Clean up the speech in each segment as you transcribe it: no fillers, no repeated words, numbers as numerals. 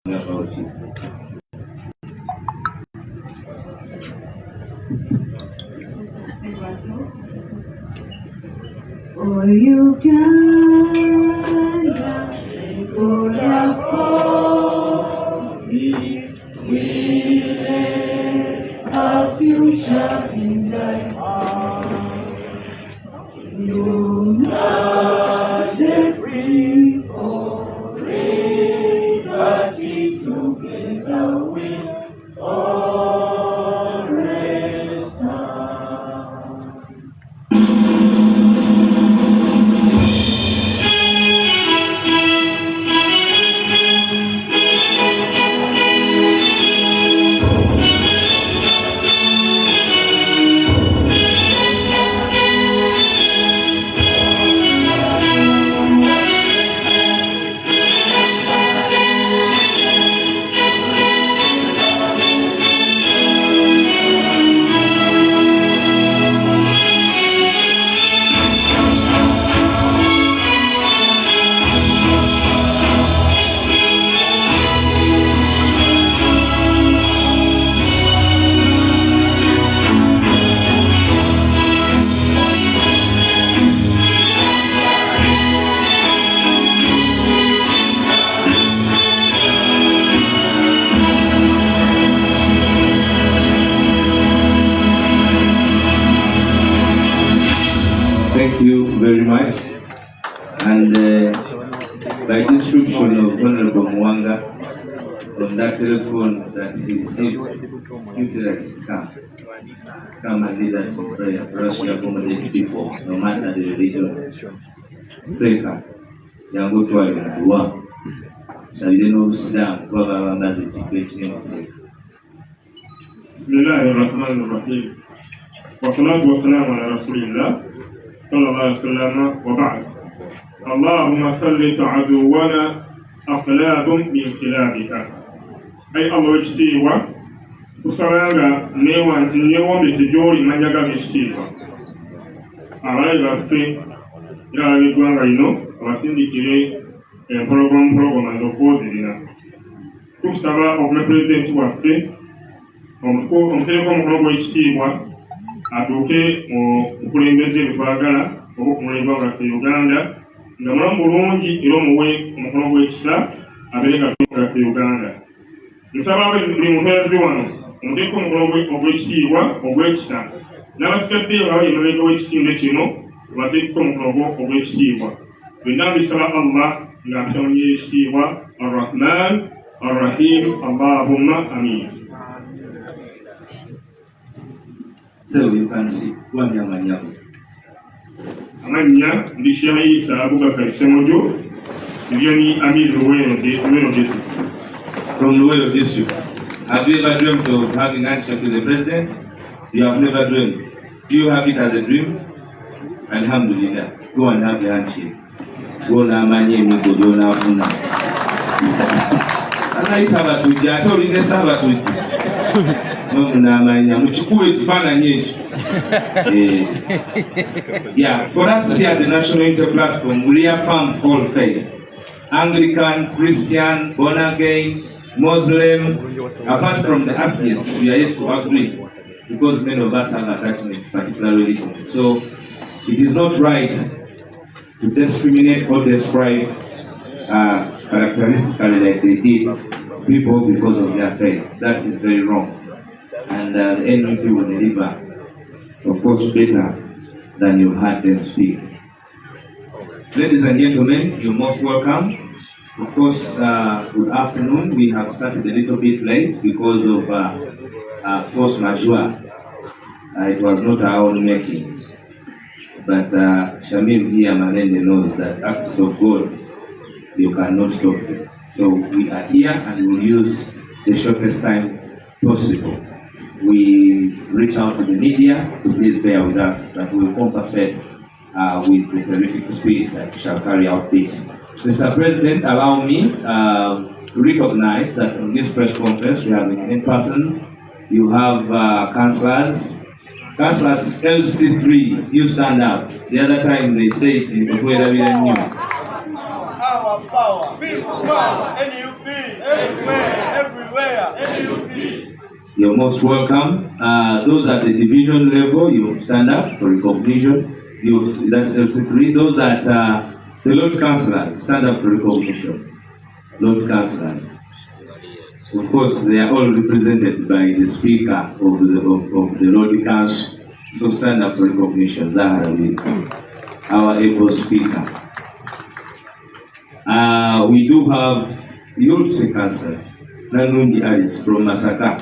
about it. For Uganda, for our hope, we let our future in thy heart. United free for liberty, together we always stand. Thank you very much. And by description of Honorable Mwanga, on that telephone that he received, utilize come and lead us in prayer for us to accommodate people, no matter the religion. Second, yangu twalikuwa sabile n'Obusiraamu kuba baba bamaze ekigo ekinene. Bismillahirrahmanirrahim. Wassalatu wassalamu ala rasulillah sallallahu alaihi wasallam wa ba'd. Allahumma sallit aduwana aqlabun min khilabika. Ay Allah ekitiibwa tusalanga neewomesa gy'oli manyaga g'ekitiibwa. Abaali baffe era ab'eggwanga lino abasindikire empologoma z'okwozerera. Tukusaba okuba pulezidenti waffe omutereko omukono gw'ekitiibwa atuuke mu bukulembeze bwe twagala obw'okumulembe waffe Uganda nga mulamu bulungi era omuwe omukono gw'ekisa abeere nga Uganda. Nsaba buli mupeerazi wano omuteeko omukono ogw'ekitiibwa ogw'ekisa n'abasigadde abali emabega w'ekisinde kino bateekeko omukono ogw'ekitiibwa. Byonna mbisaba Allah nga mpitamunye ekitiibwa Ar-Rahman Ar-Rahim. Allahumma amin. So you can see Amanya. Amanya ndi Sheikh Isa Abubakar Semojo, Vianney Amir Luwero district. From Luwero district. Have you ever dreamt of having handshake with the president? You have never dreamt. Do you have it as a dream? Alhamdulillah. Go and have the handshake. Go na Amanya Migo na Afuna. Anaita batujja ate olinga sabatujja. Yeah, for us here at the National Unity Platform, we reaffirm all faith. Anglican, Christian, born again, Muslim, apart from the atheists, we are yet to agree because many of us have attachment to particular religion. So it is not right to discriminate or describe characteristically like they did people because of their faith. That is very wrong. And the NUP will deliver, of course, better than you had them speak. Ladies and gentlemen, you're most welcome. Of course, good afternoon. We have started a little bit late because of force majeure. It was not our own making. But Shamim here, Manende, knows that acts of God, you cannot stop it. So we are here and we'll use the shortest time possible. We reach out to the media to please bear with us that we will compensate with the terrific speed that shall carry out this. Mr. President, allow me to recognize that on this press conference we have 8 persons. You have councillors. Councillors LC3, you stand up. The other time they said in the way that we are new. Power, people power, NUP. You're most welcome. Those at the division level, you stand up for recognition. That's LC3. Those at the Lord Councillors, stand up for recognition. Lord Councillors. Of course, they are all represented by the Speaker of the Lord Council. So stand up for recognition. Zahara, our able Speaker. We do have the Olse Council, Nanunji Alice from Masaka.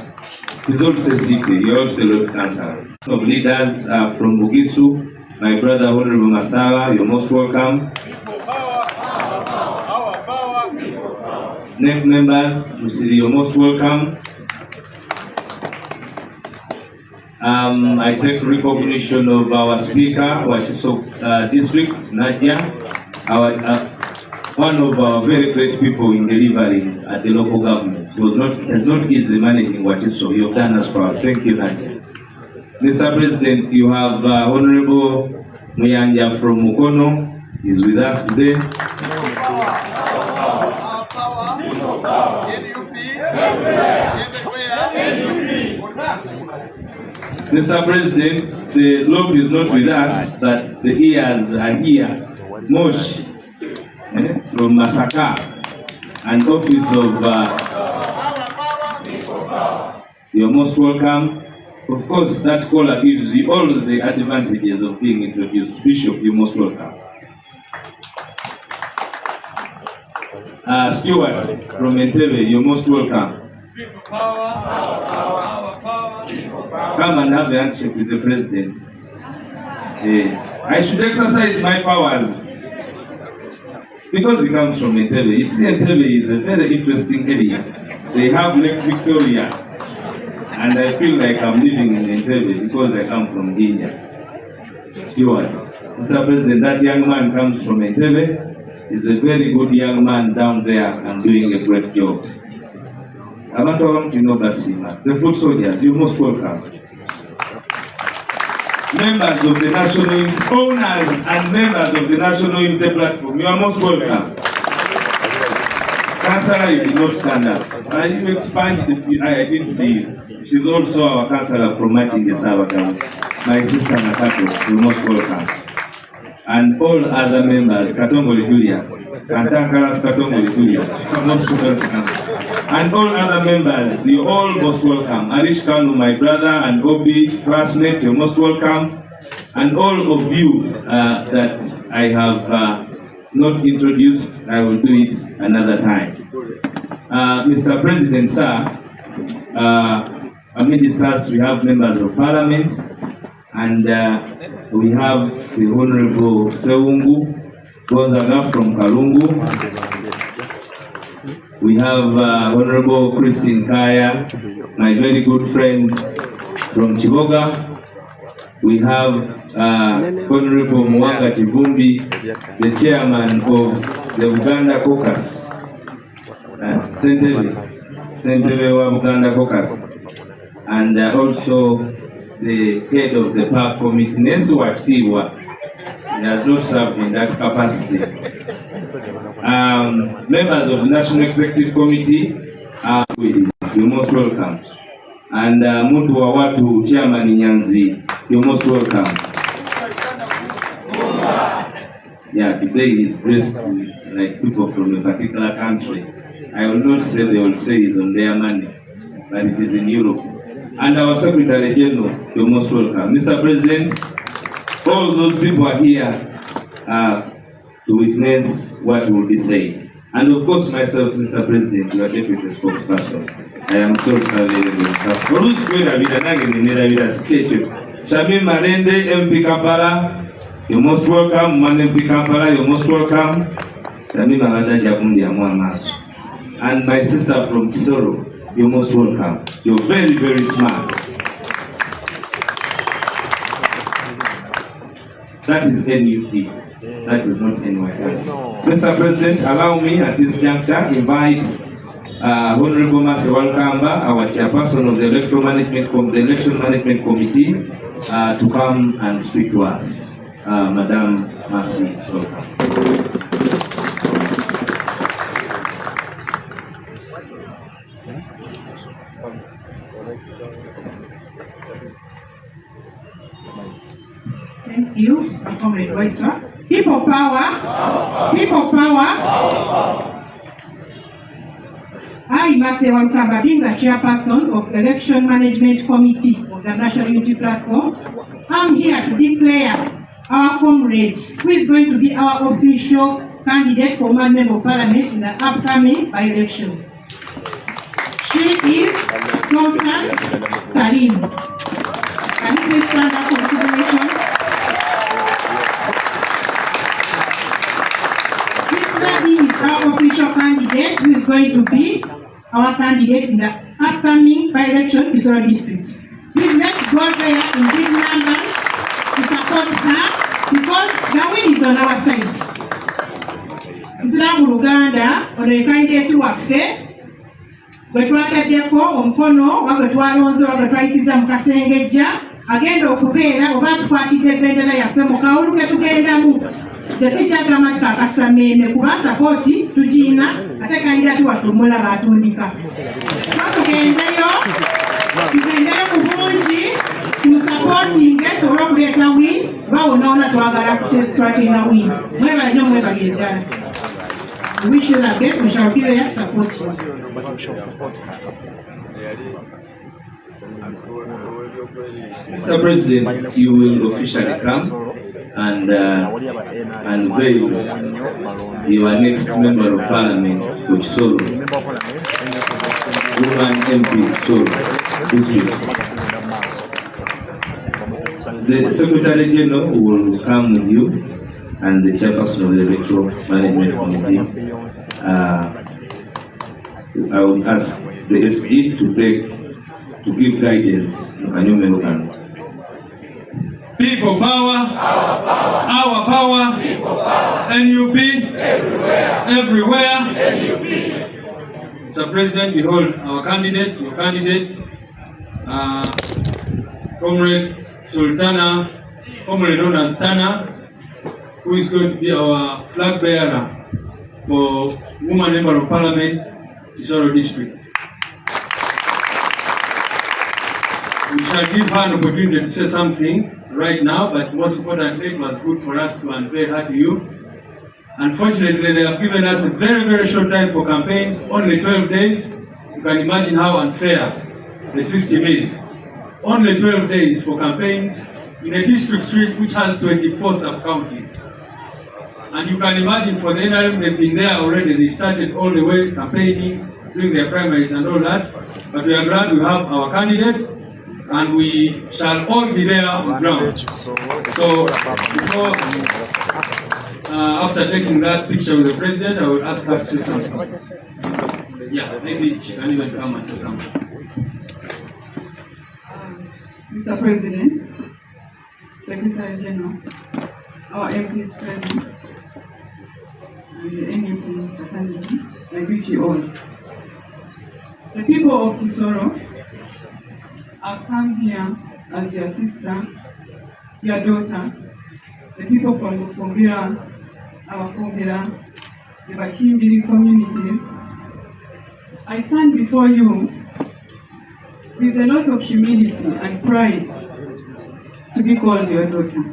It is also city, you're also Lord Council. Of leaders from Bugisu, my brother Honorable Masawa, you're most welcome. NEP members, you're most welcome. I take recognition of our Speaker, Waiswa District, Nadia, one of our very great people in delivering at the local government. It's not easy managing Waiswa. You've done us proud. Thank you, Nadia. Mr. President, you have Honorable Muyanja from Mukono is with us today. Mr. President, the lobe is not with us, but the ears are here. Mosh from Masaka, an office of you're most welcome. Of course, that caller gives you all the advantages of being introduced. Bishop, you're most welcome. Stewart from Entebbe, you're most welcome. Come and have a handshake with the president. I should exercise my powers because he comes from Entebbe. You see, Entebbe is a very interesting area. They have Lake Victoria, and I feel like I'm living in Entebbe because I come from Ginger. Stewart, Mr. President, that young man comes from Entebbe. He's a very good young man down there and doing a great job. The foot soldiers, you're most welcome. Members of the national owners and members of the National Unity Platform, you are most welcome. Councillor, you did not stand up. You expand, I did see you. She's also our councillor from Machinge County. My sister Nakato, you're most welcome. And all other members, Katongole Julius, Kantankaras Katongole Julius, most welcome. And all other members, you're all most welcome. Arish Kanu, my brother, and Obi, classmate, you're most welcome. And all of you that I have not introduced, I will do it another time. Mr. President, sir, amidst us, we have members of parliament, and we have the Honorable Seungu Gonzaga from Kalungu. We have Honorable Christine Kaya, my very good friend from Chiboga. We have Honorable Mwanga Chivumbi, the chairman of the Uganda Caucus, Sentebe wa Uganda Caucus, and also the head of the park committee, Ensi Wachtiwa. He has not served in that capacity. Members of the National Executive Committee are with you. You're most welcome. And Muntu wa Watu, Chairman Nyanzi, you're most welcome. Yeah, today is dressed like people from a particular country. I will not say they will say it's on their money, but it is in Europe. And our Secretary General, you're most welcome. Mr. President, all those people are here to witness what will be said. And of course, myself, Mr. President, your deputy spokesperson. I am so sorry. Shabim Marende, MP Kampala, you're most welcome. Man MP Kampala, you're most welcome. Shabim Marende Jabundi Amwamasu. And my sister from Kisoro, you're most welcome. You're very, very smart. That is NUP. That is not anywhere else. Mr. President, allow me at this juncture invite Honorable Masi Walkamba, our chairperson of the Election Management Committee, to come and speak to us. Madam Masi, welcome. Thank you, Comrade Waiswa. People power. People power. I, Masewa Lukamba, being the chairperson of the Election Management Committee of the National Unity Platform, I'm here to declare our comrade, who is going to be our official candidate for one member of parliament in the upcoming by-election. She is Sultan Salim. Can you please stand up for consideration? This lady is our official candidate, who is going to be our candidate in the upcoming by-election in Kisoro district. Please let's go there in big numbers to support her, because the win is on our side. Nziramu Luganda, ono candidate waffe, gwe twataddeko omukono wa gwe twalonze wa gwe twayisiza mu kasengejja, agenda okubeera oba tukwatidde ebendera yaffe mu kawulu ke tugendamu. Nze sijjagamba tukakasa mmeeme kuba sapooti tugiina, ate candidate waffe omulaba atundika. So tugendeyo ku bungi, tumusapootinge tusobole okuleeta win, kuba wonna twagala twakinga win. Mwebale nnyo, mwebalire ddala. We wish you the best. We shall be there to support you. Mr. President, you will officially come and unveil your next member of parliament for Kisoro, woman MP Kisoro district. The Secretary General will come with you, and the chairperson of the Electoral Management Committee. I would ask the SG to give guidance to a new member. People power, our power, NUP, everywhere. Mr. President, behold our candidate, your candidate, Comrade Sultana, commonly known as Tana, who is going to be our flag bearer for woman member of parliament, Kisoro district. We shall give her an opportunity to say something right now, but most importantly, it was good for us to unveil her to you. Unfortunately, they have given us a very, very short time for campaigns, only 12 days. You can imagine how unfair the system is. Only 12 days for campaigns in a district which has 24 sub-counties. And you can imagine for the NRM, they've been there already. They started all the way campaigning, doing their primaries and all that. But we are glad we have our candidate, and we shall all be there on ground. So before, after taking that picture with the president, I will ask her to say something. Yeah, maybe she can even come and say something. Mr. President, Secretary General, our MP President, and the NUP Etandise, I greet you all. The people of Kisoro have come here as your sister, your daughter, the people from Mufumbiro, our Fumbira, the Bakimbiri communities. I stand before you with a lot of humility and pride to be called your daughter.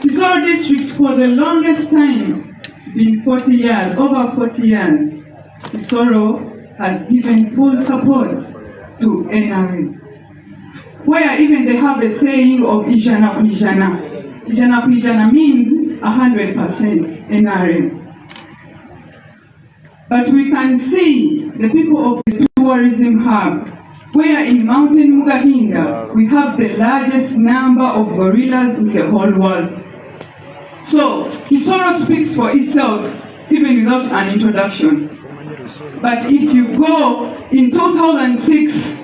Kisoro district for the longest time, it's been 40 years, over 40 years, Kisoro has given full support to NRM. Where even they have a saying of Ijana Ijana. Ijana Ijana means 100% NRM. But we can see the people of the tourism hub, where in Mountain Mugahinga, we have the largest number of gorillas in the whole world. So, Kisoro speaks for itself, even without an introduction. But if you go, in 2006,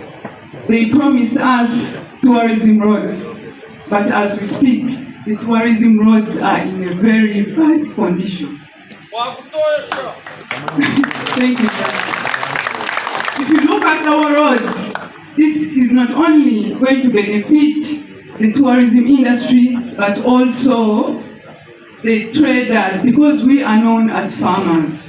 they promised us tourism roads. But as we speak, the tourism roads are in a very bad condition. Thank you. If you look at our roads, this is not only going to benefit the tourism industry, but also the traders, because we are known as farmers.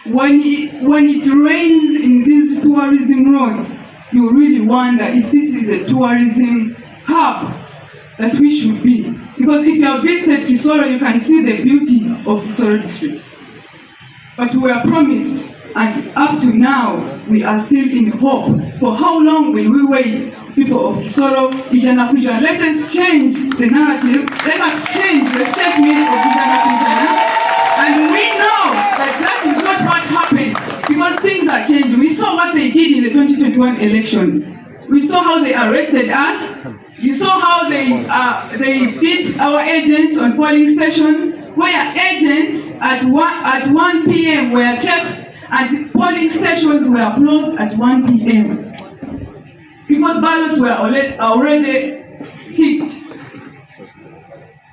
When it rains in these tourism roads, you really wonder if this is a tourism hub that we should be. Because if you have visited Kisoro, you can see the beauty of Kisoro district. But we are promised, and up to now, we are still in hope. For how long will we wait? People of Kisoro, Ijana Kujana, let us change the narrative, let us change the statement of Ijana Kujana, and we know that that is not what happened, because things are changing. We saw what they did in the 2021 elections. We saw how they arrested us. You saw how they beat our agents on polling stations, where agents at 1 p.m. were chased and polling stations were closed at 1 p.m. because ballots were already ticked.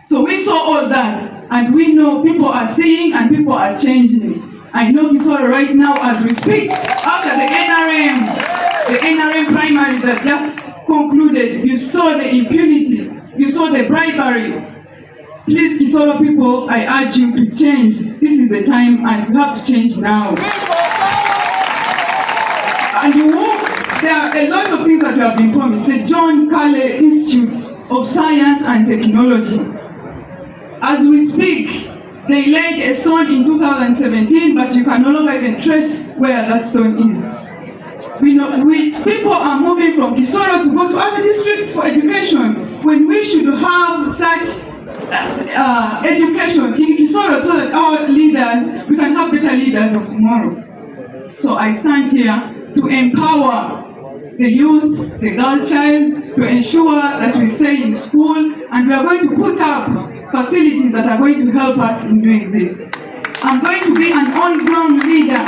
So we saw all that, and we know people are seeing and people are changing. I know Kisoro right now as we speak, after the NRM primary that just concluded, you saw the impunity, you saw the bribery. Please, Kisoro people, I urge you to change. This is the time, and you have to change now. And there are a lot of things that you have been promised. The John Kale Institute of Science and Technology. As we speak, they laid a stone in 2017, but you can no longer even trace where that stone is. People are moving from Kisoro to go to other districts for education, when we should have such education in Kisoro so that our leaders, we can have better leaders of tomorrow. So I stand here to empower the youth, the girl child, to ensure that we stay in school, and we are going to put up facilities that are going to help us in doing this. I'm going to be an on-ground leader.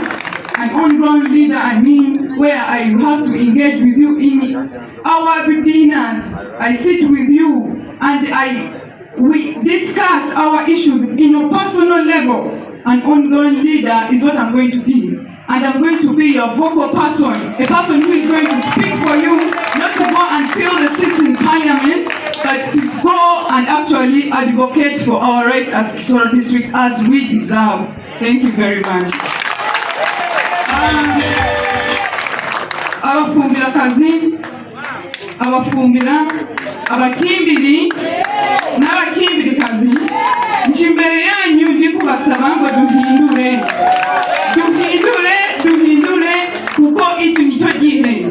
An on-ground leader, I mean, where I have to engage with you in our dinners. I sit with you and we discuss our issues in a personal level. An ongoing leader is what I'm going to be. And I'm going to be your vocal person, a person who is going to speak for you, not to go and fill the seats in parliament, but to go and actually advocate for our rights as Kisoro district as we deserve. Thank you very much. Abafumbira kazi, abafumbira, abakimbiri, n'abakimbiri kazi, nchimbere yanyu ndikubasaba ngo duhindure, kuko iki nicyo gihe.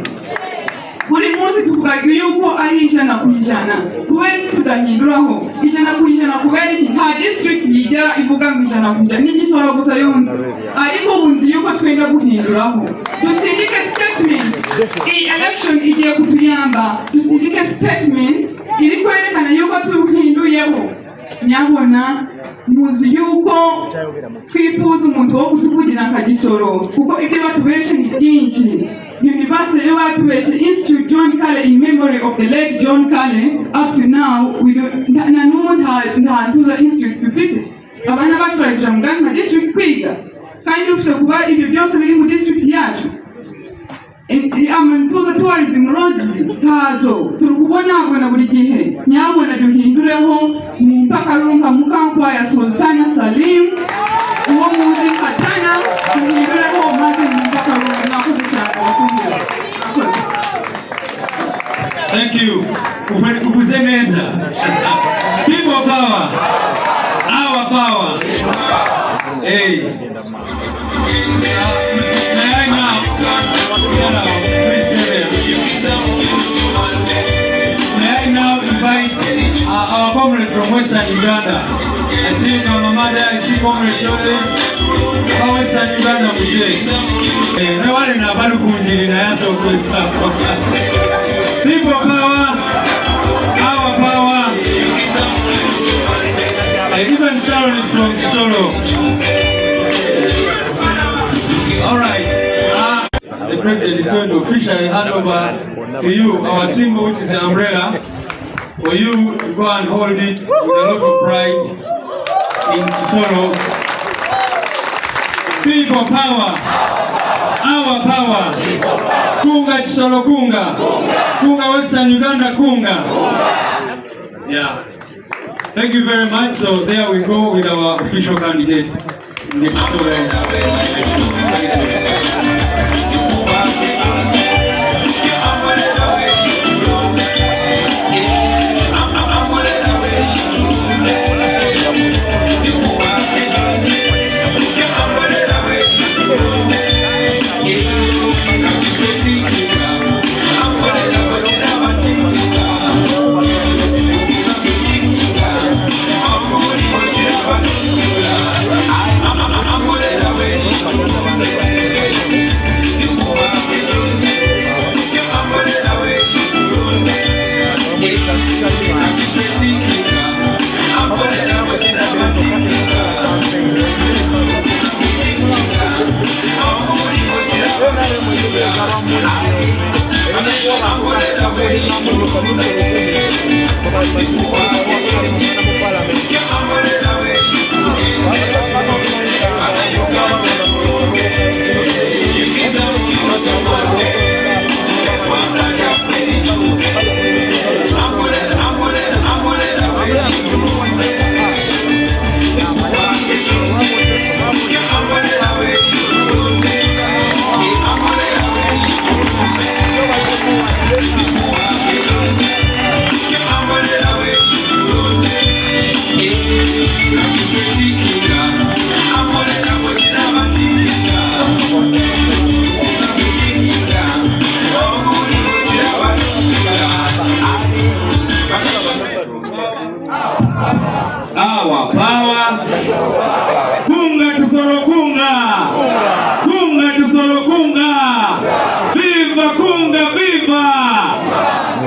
Buri munsi tuvuga yuko ari 100%. Kubera iki tudahinduraho 100% kubera iki nta district yigera ivuga ngo 100%, ni Kisoro gusa yonze. Ariko bunzi yuko twenda guhinduraho. Dusindike statement. Iyi election igiye kutuyamba. Dusindike statement iri kwerekana yuko tuhinduyeho. Nyabona muzi yuko twifuza umuntu wo kutuvugira nka Kisoro, kuko ibyo batubeshe ni byinshi. University of Atubeshe Institute John Kale in memory of the late John Kale. Up to now, we don't to the institute bifite. Abana bashobora kuja mu Ghana district kwiga. Kandi ufite kuba ibyo byose biri mu district yacu. Amantuza tourism roads tazo turukubona buri gihe. Nyabona duhindureho mu mpakarunga mu kampwa ya Sultana Salim. Uwo muzi Katana duhindureho maze mu mpakarunga na Thank you. Kukuzeneza. People power. Our power. Hey. May I now? May I now invite our comrade from Western Uganda. I see Mama Mada, I see comrade Jole. Our Western Uganda Mujay. No one in a Barukunji in Ayaso. People power, our power. And even Sharon is from Kisoro. All right. The president is going to officially hand over to you our symbol, which is an umbrella, for you to go and hold it with a lot of pride in Kisoro. People power, our power. Kunga Kisoro kunga. Kunga Western Uganda kunga. Yeah. Thank you very much. So there we go with our official candidate next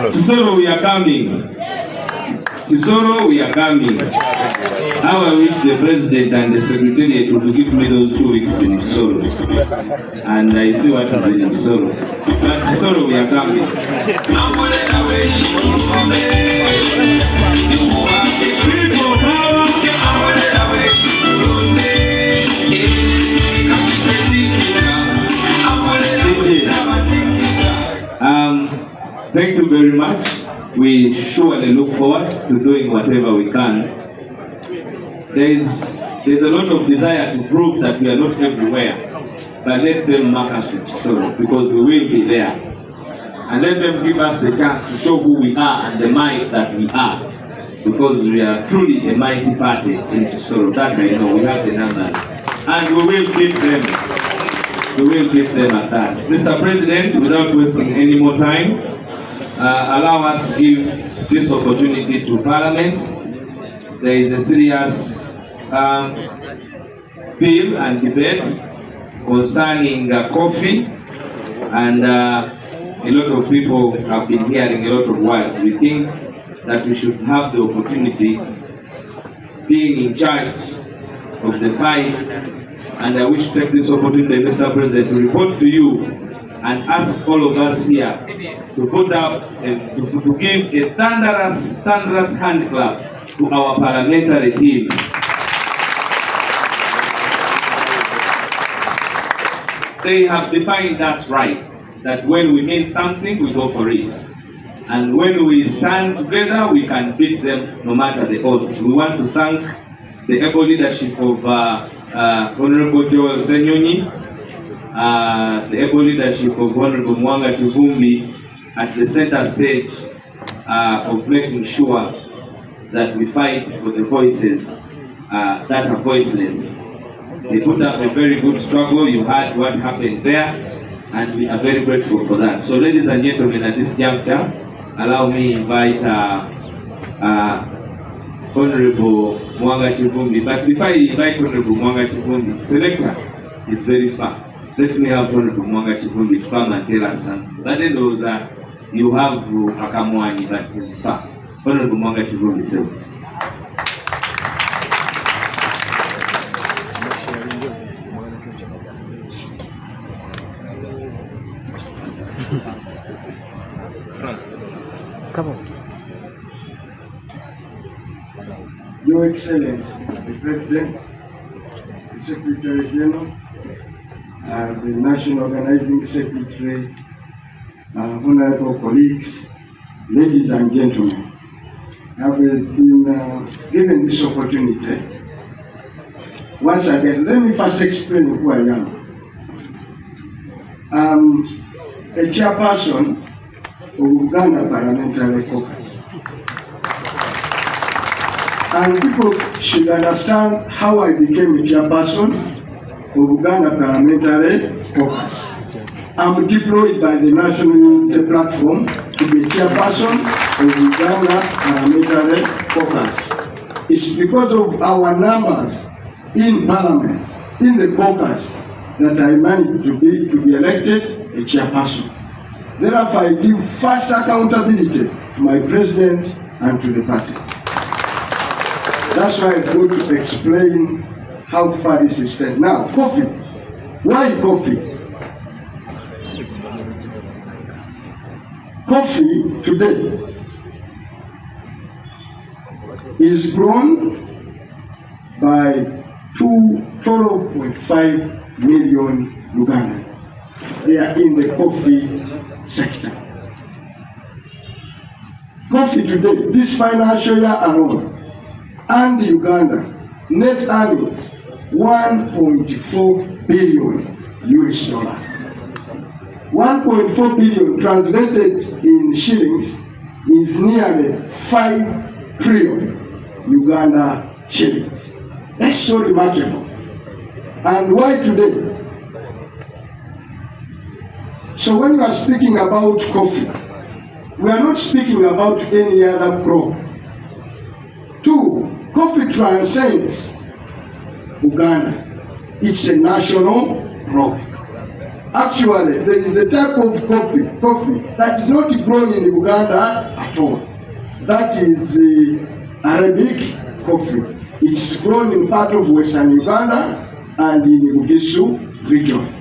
Tisoro, we are coming. Tisoro, we are coming. Now I wish the president and the secretariat would give me those 2 weeks in Tisoro. And I see what is in Tisoro. But Tisoro, we are coming. People power. Thank you very much. We surely look forward to doing whatever we can. There's a lot of desire to prove that we are not everywhere, but let them mark us with sorrow, because we will be there. And let them give us the chance to show who we are and the might that we are, because we are truly a mighty party in Tisoro. That I know, we have the numbers. And we will beat them. We will beat them at that. Mr. President, without wasting any more time, allow us to give this opportunity to Parliament. There is a serious bill and debate concerning coffee, and a lot of people have been hearing a lot of words. We think that we should have the opportunity, being in charge of the fight, and I wish to take this opportunity, Mr. President, to report to you and ask all of us here to put up to give a thunderous hand clap to our parliamentary team. They have defined us right, that when we mean something, we go for it. And when we stand together, we can beat them no matter the odds. We want to thank the able leadership of Honorable Joel Senyonyi, the able leadership of Honorable Mwanga Chivumbi at the center stage of making sure that we fight for the voices that are voiceless. They put up a very good struggle. You heard what happened there, and we are very grateful for that. So ladies and gentlemen, at this juncture, allow me to invite Honorable Mwanga Chivumbi. But before I invite Honorable Mwanga Chivumbi, selector is very far. Let me have Honorable Mwanga Chivumbi to come and tell us something. But then those you have Akamwani, but it is far. Honorable Mwanga Chivumbi, sir. Come on. Your Excellency, the President, the Secretary General, the National Organizing Secretary, honorable colleagues, ladies and gentlemen, have been given this opportunity. Once again, let me first explain who I am. I'm a chairperson of Uganda Parliamentary Caucus. And people should understand how I became a chairperson of Uganda Parliamentary Caucus. I'm deployed by the National Unity Platform to be chairperson of Uganda Parliamentary Caucus. It's because of our numbers in Parliament, in the caucus, that I managed to be elected a chairperson. Therefore, I give first accountability to my president and to the party. That's why I'm going to explain how far this is taken. Now, coffee. Why coffee? Coffee today is grown by 12.5 million Ugandans. They are in the coffee sector. Coffee today, this financial year alone, and Uganda net earnings 1.4 billion US dollars. 1.4 billion translated in shillings is nearly 5 trillion Uganda shillings. That's so remarkable. And why today? So when we are speaking about coffee, we are not speaking about any other crop. Two, coffee transcends Uganda. It's a national crop. Actually, there is a type of coffee that is not grown in Uganda at all. That is the Arabic coffee. It's grown in part of Western Uganda and in the Bugisu region.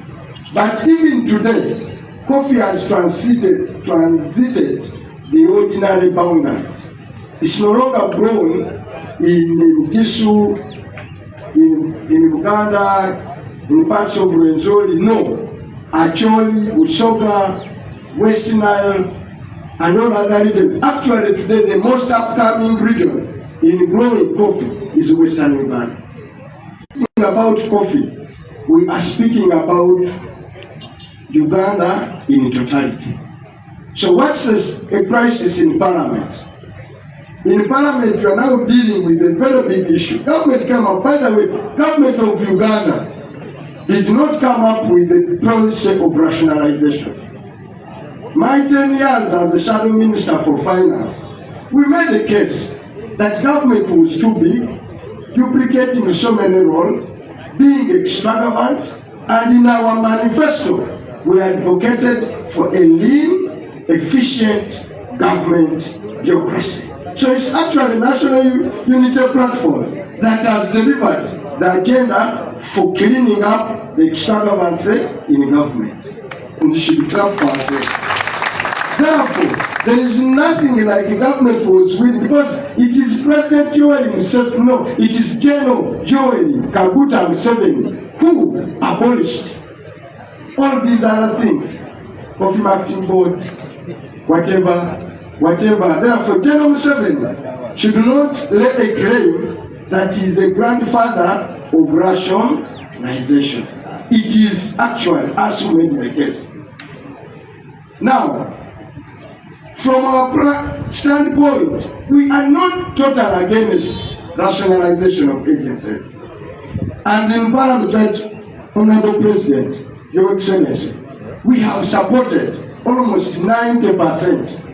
But even today, coffee has transited the ordinary boundaries. It's no longer grown in Bugisu, in Uganda, in parts of Rwenzori. No. Acholi, Usoga, West Nile, and all other regions. Actually, today, the most upcoming region in growing coffee is Western Uganda. Speaking about coffee, we are speaking about Uganda in totality. So what's a crisis in Parliament? In Parliament, we are now dealing with a very big issue. Government came up, by the way, government of Uganda did not come up with the policy of rationalization. My 10 years as the shadow minister for finance, we made a case that government was too big, duplicating so many roles, being extravagant, and in our manifesto, we advocated for a lean, efficient government bureaucracy. So it's actually a National Unity Platform that has delivered the agenda for cleaning up the extravagancy in government. And we should clap for ourselves. Therefore, there is nothing like the government was winning, because it is President Yoweri Museveni, no, it is General Yoweri Kaguta Museveni who abolished all these other things, Coffee Marketing Board, whatever. Therefore, General Museveni should not lay a claim that he is a grandfather of rationalization. It is actually assumed the case. Now, from our standpoint, we are not totally against rationalization of agencies. And in Parliament, right, Honorable President, Your Excellency, we have supported almost 90%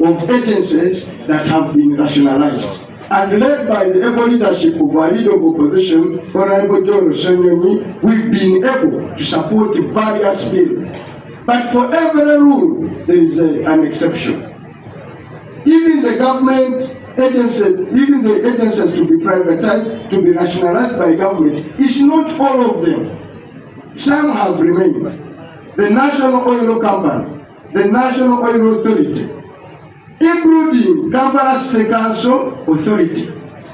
of agencies that have been rationalized. And led by the able leadership of our leader of opposition, Honorable John Osenyemi, we've been able to support various bills. But for every rule, there is an exception. Even the government agencies, even the agencies to be privatized, to be nationalized by government, it's not all of them. Some have remained. The National Oil Company, the National Oil Authority, including Kampala State Council Authority.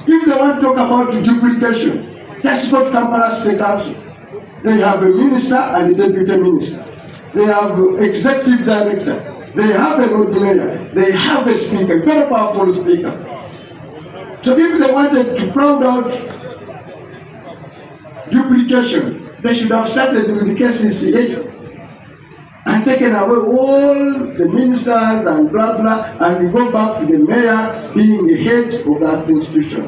If they want to talk about duplication, just go to Kampala State Council. They have a minister and a deputy minister. They have an executive director. They have a Lord Mayor. They have a speaker, very powerful speaker. So if they wanted to crowd out duplication, they should have started with the KCCA and taken away all the ministers and blah blah, and we go back to the mayor being the head of that institution.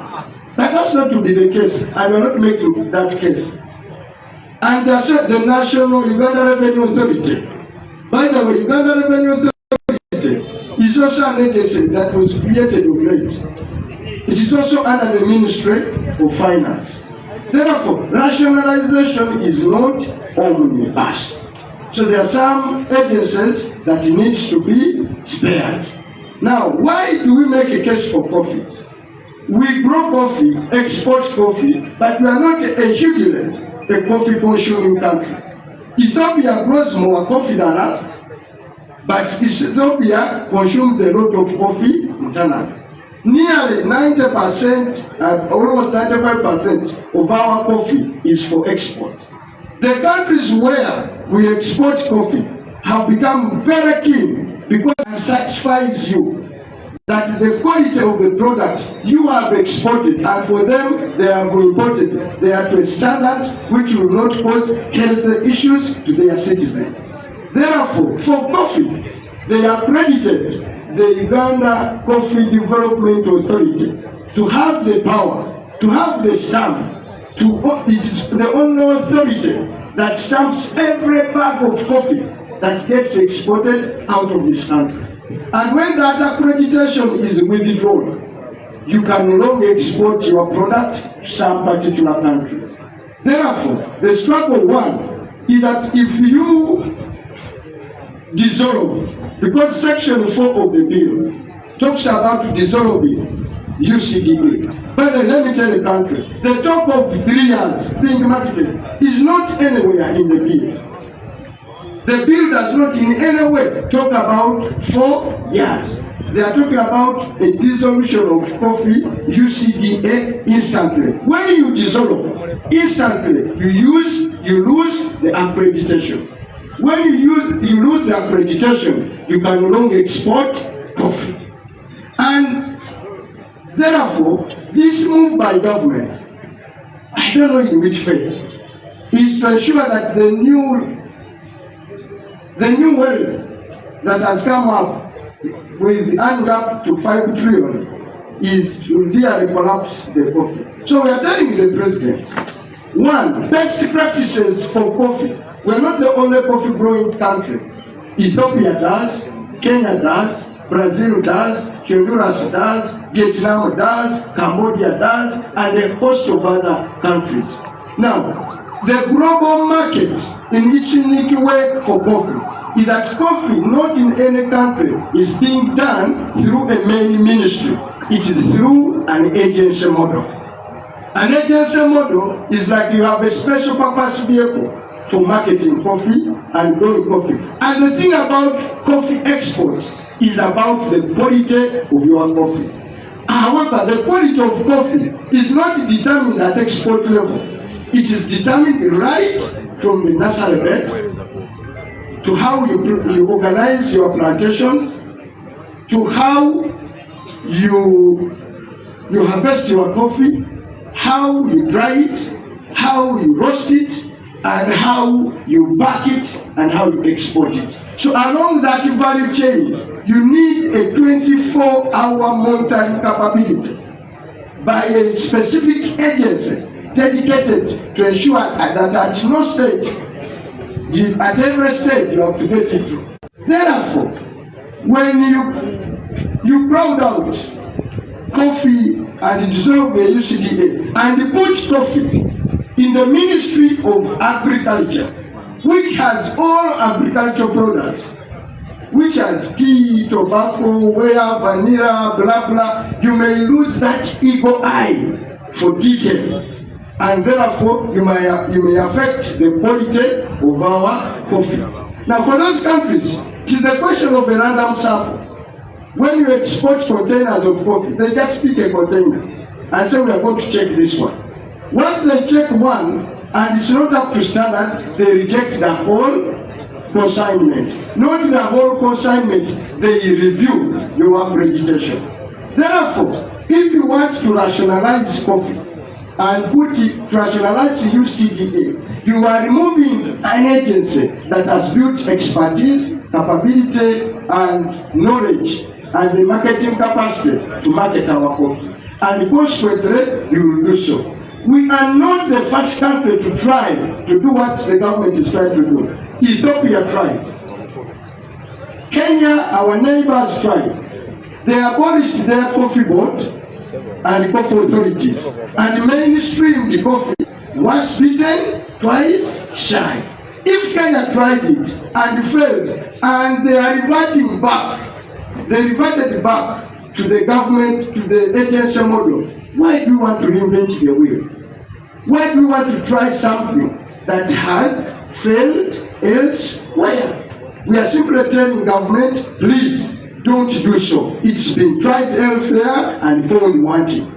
But that's not to be the case, and we're not making that case. And the National Uganda Revenue Authority. By the way, Uganda Revenue Authority is also an agency that was created of late. It is also under the Ministry of Finance. Therefore, rationalization is not omnibus. So there are some agencies that needs to be spared. Now, why do we make a case for coffee? We grow coffee, export coffee, but we are not hugely a coffee consuming country. Ethiopia grows more coffee than us, but Ethiopia consumes a lot of coffee internally. Nearly 90%, almost 95% of our coffee is for export. The countries where we export coffee have become very keen because it satisfies you that the quality of the product you have exported, and for them they have imported, they are to a standard which will not cause health issues to their citizens. Therefore, for coffee, they accredited the Uganda Coffee Development Authority to have the power, to have the stamp, it's the only authority that stamps every bag of coffee that gets exported out of this country. And when that accreditation is withdrawn, you can no longer export your product to some particular countries. Therefore, the struggle one is that if you dissolve, because Section 4 of the bill talks about dissolving UCDA. But let me tell the country, the talk of 3 years being marketed is not anywhere in the bill. The bill does not in any way talk about 4 years. They are talking about a dissolution of coffee, UCDA, instantly. When you dissolve, instantly you lose the accreditation. When you lose the accreditation, you can no longer export coffee. And therefore, this move by government, I don't know in which faith, is to ensure that the new wealth that has come up with adding up to 5 trillion is to really collapse the coffee. So we are telling the president, one, best practices for coffee. We are not the only coffee growing country. Ethiopia does, Kenya does, Brazil does, Honduras does, Vietnam does, Cambodia does, and a host of other countries. Now, the global market in its unique way for coffee is that coffee, not in any country, is being done through a main ministry. It is through an agency model. An agency model is like you have a special purpose vehicle for marketing coffee and growing coffee. And the thing about coffee export is about the quality of your coffee. However, the quality of coffee is not determined at export level. It is determined right from the nursery bed to how you organize your plantations, to how you harvest your coffee, how you dry it, how you roast it, and how you pack it, and how you export it. So along that value chain, you need a 24-hour monitoring capability by a specific agency dedicated to ensure that at no stage, at every stage, you have to get it through. Therefore, when you crowd out coffee and dissolve the UCDA and put coffee in the Ministry of Agriculture, which has all agricultural products, which has tea, tobacco, ware, vanilla, blah blah, you may lose that eagle eye for detail, and therefore you may affect the quality of our coffee. Now, for those countries, it is the question of a random sample. When you export containers of coffee, they just pick a container and say we are going to check this one. Once they check one and it's not up to standard, they reject the whole consignment. Not the whole consignment, they review your accreditation. Therefore, if you want to rationalize coffee and to rationalize UCDA, you are removing an agency that has built expertise, capability, and knowledge, and the marketing capacity to market our coffee. And consequently, you will do so. We are not the first country to try to do what the government is trying to do. Ethiopia tried. Kenya, our neighbors, tried. They abolished their coffee board and coffee authorities and mainstreamed the coffee. Once bitten, twice shy. If Kenya tried it and failed, and they are reverting back, they reverted back to the government, to the agency model. Why do we want to reinvent the wheel? Why do we want to try something that has failed elsewhere? We are simply telling government, please don't do so. It's been tried elsewhere and found wanting.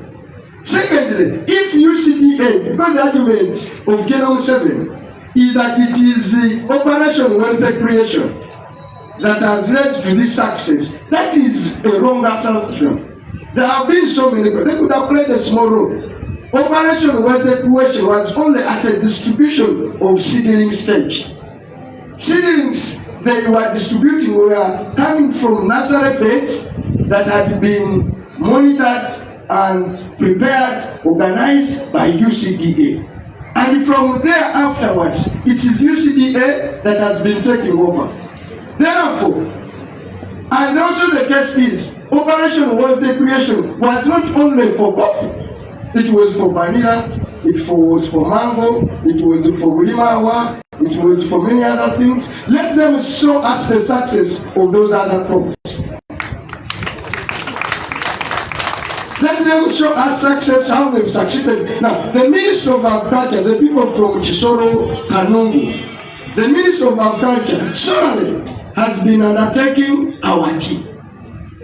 Secondly, if UCDA, because the argument of General 7 is that it is the Operation Wealth Creation that has led to this success, that is a wrong assumption. There have been so many, but they could have played a small role. Operation Wealth Creation was only at a distribution of seedling stage. Seedlings they were distributing were coming from nursery beds that had been monitored and prepared, organized by UCDA. And from there afterwards, it is UCDA that has been taking over. Therefore, and also the case is, Operation Wealth Creation was not only for coffee. It was for vanilla, it was for mango, it was for limawa, it was for many other things. Let them show us the success of those other crops. Let them show us success, how they've succeeded. Now, the Minister of Agriculture, the people from Chisoro, Kanungu, the Minister of Agriculture solely has been undertaking our tea.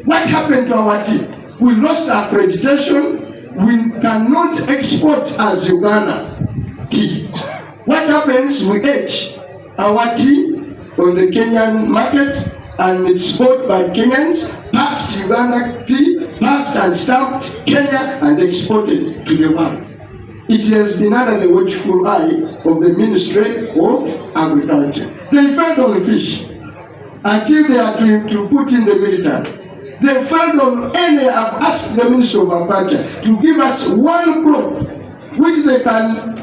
What happened to our tea? We lost accreditation. We cannot export as Uganda tea. What happens? We age our tea on the Kenyan market, and it's bought by Kenyans, packed Uganda tea, packed and stamped Kenya, and exported to the world. It has been under the watchful eye of the Ministry of Agriculture. They fed on fish until they are to put in the military. They fed on any. I've asked the Ministry of Agriculture to give us one crop which they can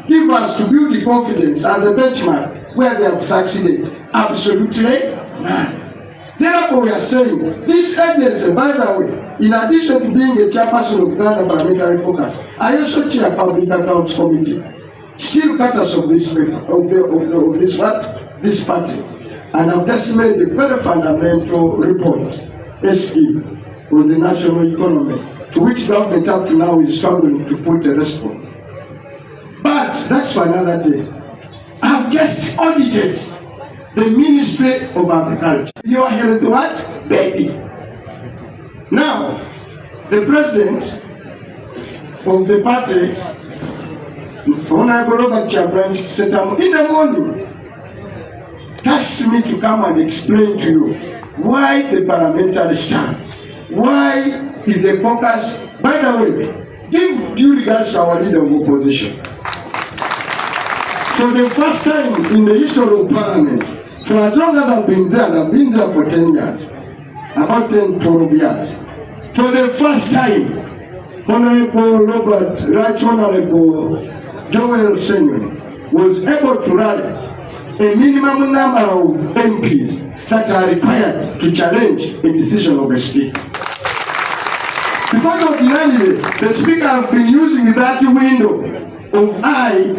give us to build the confidence as a benchmark where they have succeeded. Absolutely none. Therefore, we are saying this agency, by the way, in addition to being a chairperson of Uganda Parliamentary Caucus, I also chair Public Accounts Committee, still cutters of this this party, and I've just made a very fundamental report, SE, on the national economy, to which government up to now is struggling to put a response. But that's for another day. I've just audited the Ministry of Agriculture. Your health what? Baby. Now, the president of the party, Honorable Robert Chabran, in the morning, tasked me to come and explain to you why the parliamentary stand, why is the caucus. By the way, give due regards to our leader of opposition. For the first time in the history of Parliament, for as long as I've been there, and I've been there for 10 years, about 10, 12 years, for the first time, Honorable Robert, Right Honorable Joel Senyon was able to rally a minimum number of MPs that are required to challenge a decision of a speaker. Because ordinarily, the speaker has been using that window of I,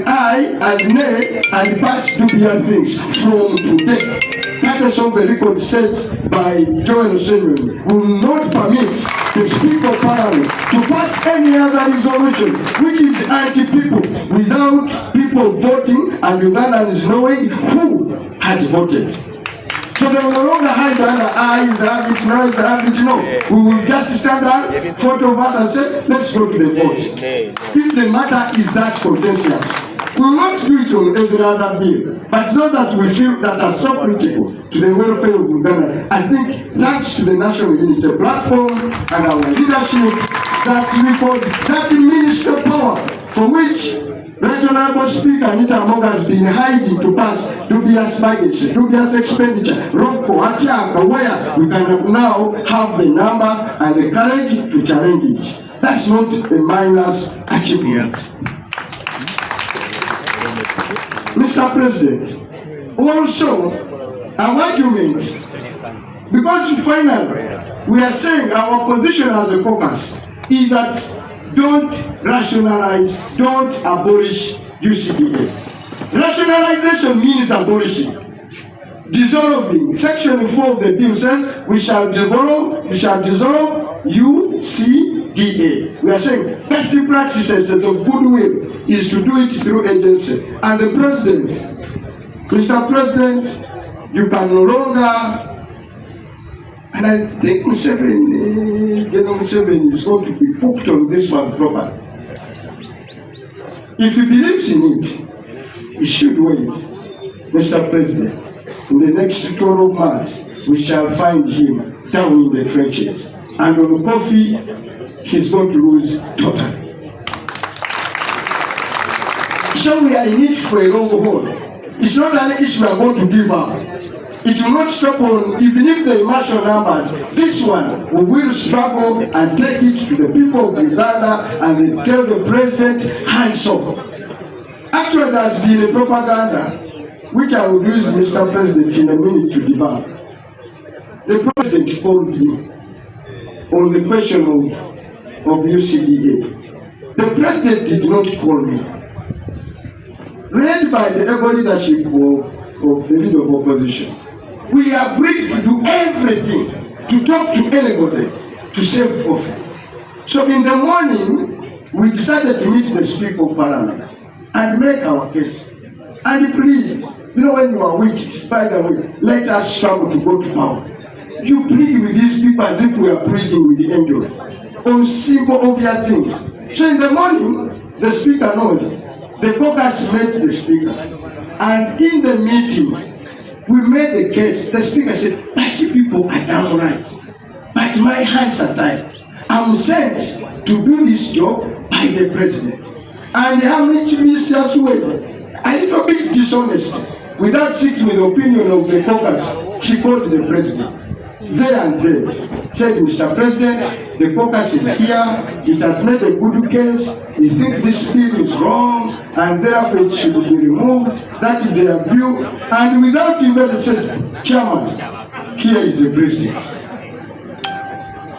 and nay, and past dubious things from today. That is what the record says by Joel Senyon will not permit the Speaker of Parliament to pass any other resolution which is anti-people without people voting and Ugandans knowing who has voted. So they will no longer hide under eyes, have it, noise, have it, no. We will just stand up, photo of us and say, let's go to the vote. If the matter is that contentious, We will not do it on every other bill, but those that we feel that are so critical to the welfare of Uganda, I think thanks to the National Unity Platform and our leadership, that record, that ministry power for which Right Honorable Speaker Anita Among has been hiding to pass dubious budgets, dubious expenditure, Rocco, Atiaka, where we can now have the number and the courage to challenge it. That's not a minus achievement. Mr. President, also our argument, because finally we are saying our position as a caucus is that don't rationalize, don't abolish UCDA. Rationalization means abolishing, dissolving. Section 4 of the bill says we shall dissolve UCDA. We are saying best practices of goodwill is to do it through agency. And the President, Mr. President, you can no longer. And I think General Museveni is going to be hooked on this one properly. If he believes in it, he should wait. Mr. President, in the next 12 months, we shall find him down in the trenches. And on coffee, he's going to lose totally. So we are in it for a long haul. It's not an issue we are going to give up. It will not stop on, even if the martial numbers, this one, we will struggle and take it to the people of Uganda and then tell the president, hands off. Actually, there has been a propaganda, which I will use, Mr. President, in a minute to debunk. The president called me on the question of UCDA. The president did not call me. Led by the able leadership of the leader of opposition, we agreed to do everything to talk to anybody to save office. So in the morning, we decided to meet the Speaker of Parliament and make our case. And please, you know, when you are weak, by the way, let us struggle to go to power. You plead with these people as if we are pleading with the angels on simple, obvious things. So in the morning, the Speaker knows. The caucus met the Speaker. And in the meeting, we made the case. The Speaker said, but you people are downright. But my hands are tied. I'm sent to do this job by the President. And how many ministers were a little bit dishonest. Without seeking the opinion of the caucus, she called the President. There and there, said, Mr. President, the caucus is here. It has made a good case. He thinks this bill is wrong, and therefore it should be removed. That is their view. And without even said, Chairman, here is the President.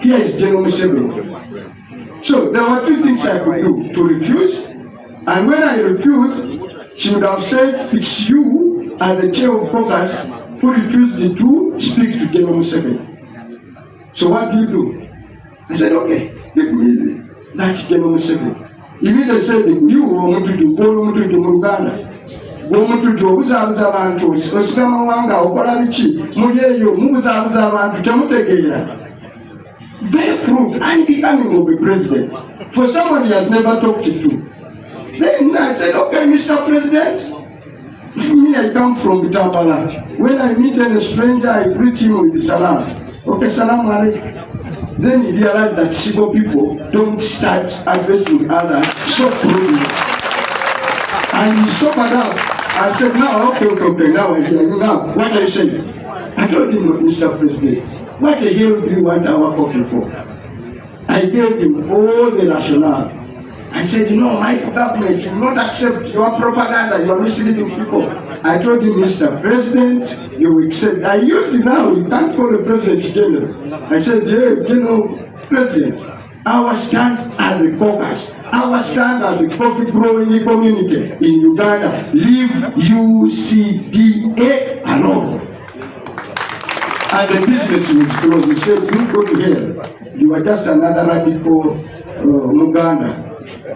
Here is General Museveni. So there were two things I could do: to refuse, and when I refused, she would have said, it's you, as the chair of caucus, who refused to speak to General Museveni. So what do? I said, okay, give me that General Museveni. Immediately said, you want to do, go to Muganda. Go to do, Uzabuza Bantu, Osama Wanga, Okolabichi, Muyeyo, Muzabuza Bantu, Tamutegera. Very crude and becoming of a president. For someone he has never talked to. Then I said, okay, Mr. President, for me, I come from Tambala. When I meet a stranger, I greet him with salam. Okay, salam alaikum. Then he realized that civil people don't start addressing others so crudely. And he sobered up. I said, now, okay, now I hear you. Now, what I said, I told him, Mr. President, what the hell do you want our coffee for? I gave him all the rationale. I said, you know, my government will not accept your propaganda, you are misleading people. I told him, Mr. President, you will accept. I used it now, you can't call the President General. I said, yeah, General President, our stand at the caucus, our stand at the coffee growing community in Uganda, leave UCDA alone. And the business was closed. He said, you go to hell. You are just another radical Muganda.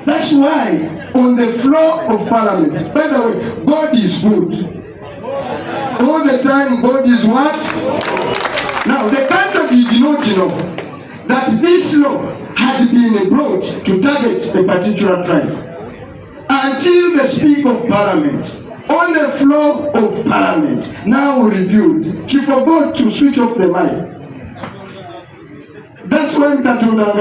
That's why on the floor of Parliament, by the way, God is good. All the time God is what? Now the country did not know that this law had been brought to target a particular tribe. until the Speaker of Parliament, on the floor of Parliament, now reviewed, she forgot to switch off the mic. That's when Katonda,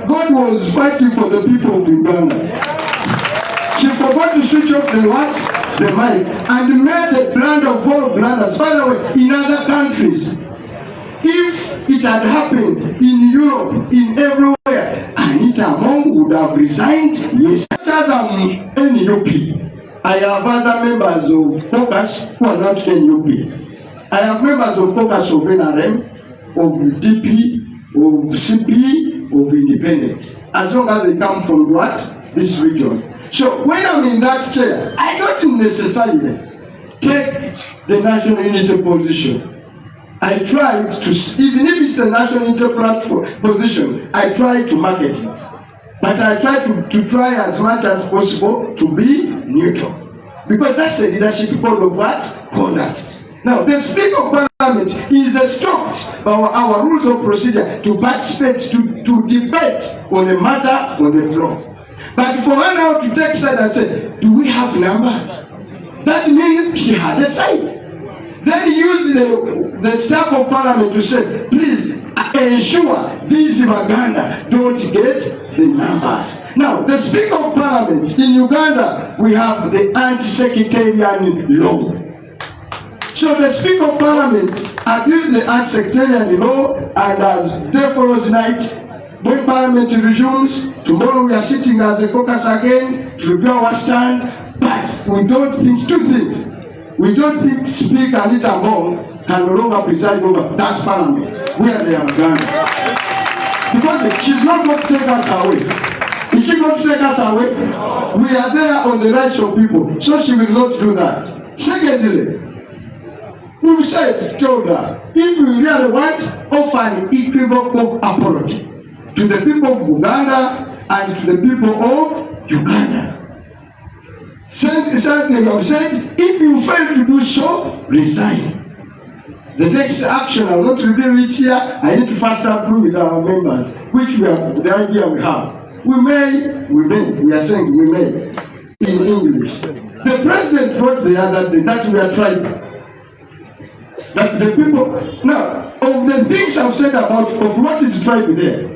God was fighting for the people of Uganda. She forgot to switch off the what? The mic, and made a blunder of all blunders. By the way, in other countries, if it had happened in Europe, in everywhere, Anita Among would have resigned. Yes, as I'm NUP, I have other members of caucus who are not NUP. I have members of caucus of NRM, of DP, of CP, of Independent. As long as they come from what? This region. So when I'm in that chair, I don't necessarily take the national unity position. I tried to, even if it's a national unity platform position, I try to market it. But I try to try as much as possible to be neutral. Because that's a leadership code of what? Conduct. Now, the Speaker of Parliament is stopped by our rules of procedure to participate, to debate on a matter on the floor. But for her now to take side and say, do we have numbers? That means she had a side. Then use the staff of Parliament to say, please ensure these Uganda don't get the numbers. Now, the Speaker of Parliament in Uganda, we have the anti-sectarian law. So the Speaker of Parliament abused the anti-sectarian law, and as day follows night, when Parliament resumes, tomorrow we are sitting as a caucus again to review our stand, but we don't think two things. We don't think Speaker Anita Among can no longer preside over that Parliament where they are gone. Because she's not going to take us away. Is she going to take us away? We are there on the rights of people, so she will not do that. Secondly, we've said, told her, if we really want, offer an equivocal apology to the people of Uganda and to the people of Uganda. Certainly, we have said, if you fail to do so, resign. The next action, I will not reveal it here. I need to first approve with our members, which we are the idea we have. We may, we are saying we may, in English. The president wrote the other day that we are tribal. That the people, now, of the things I've said about, of what is tribal there.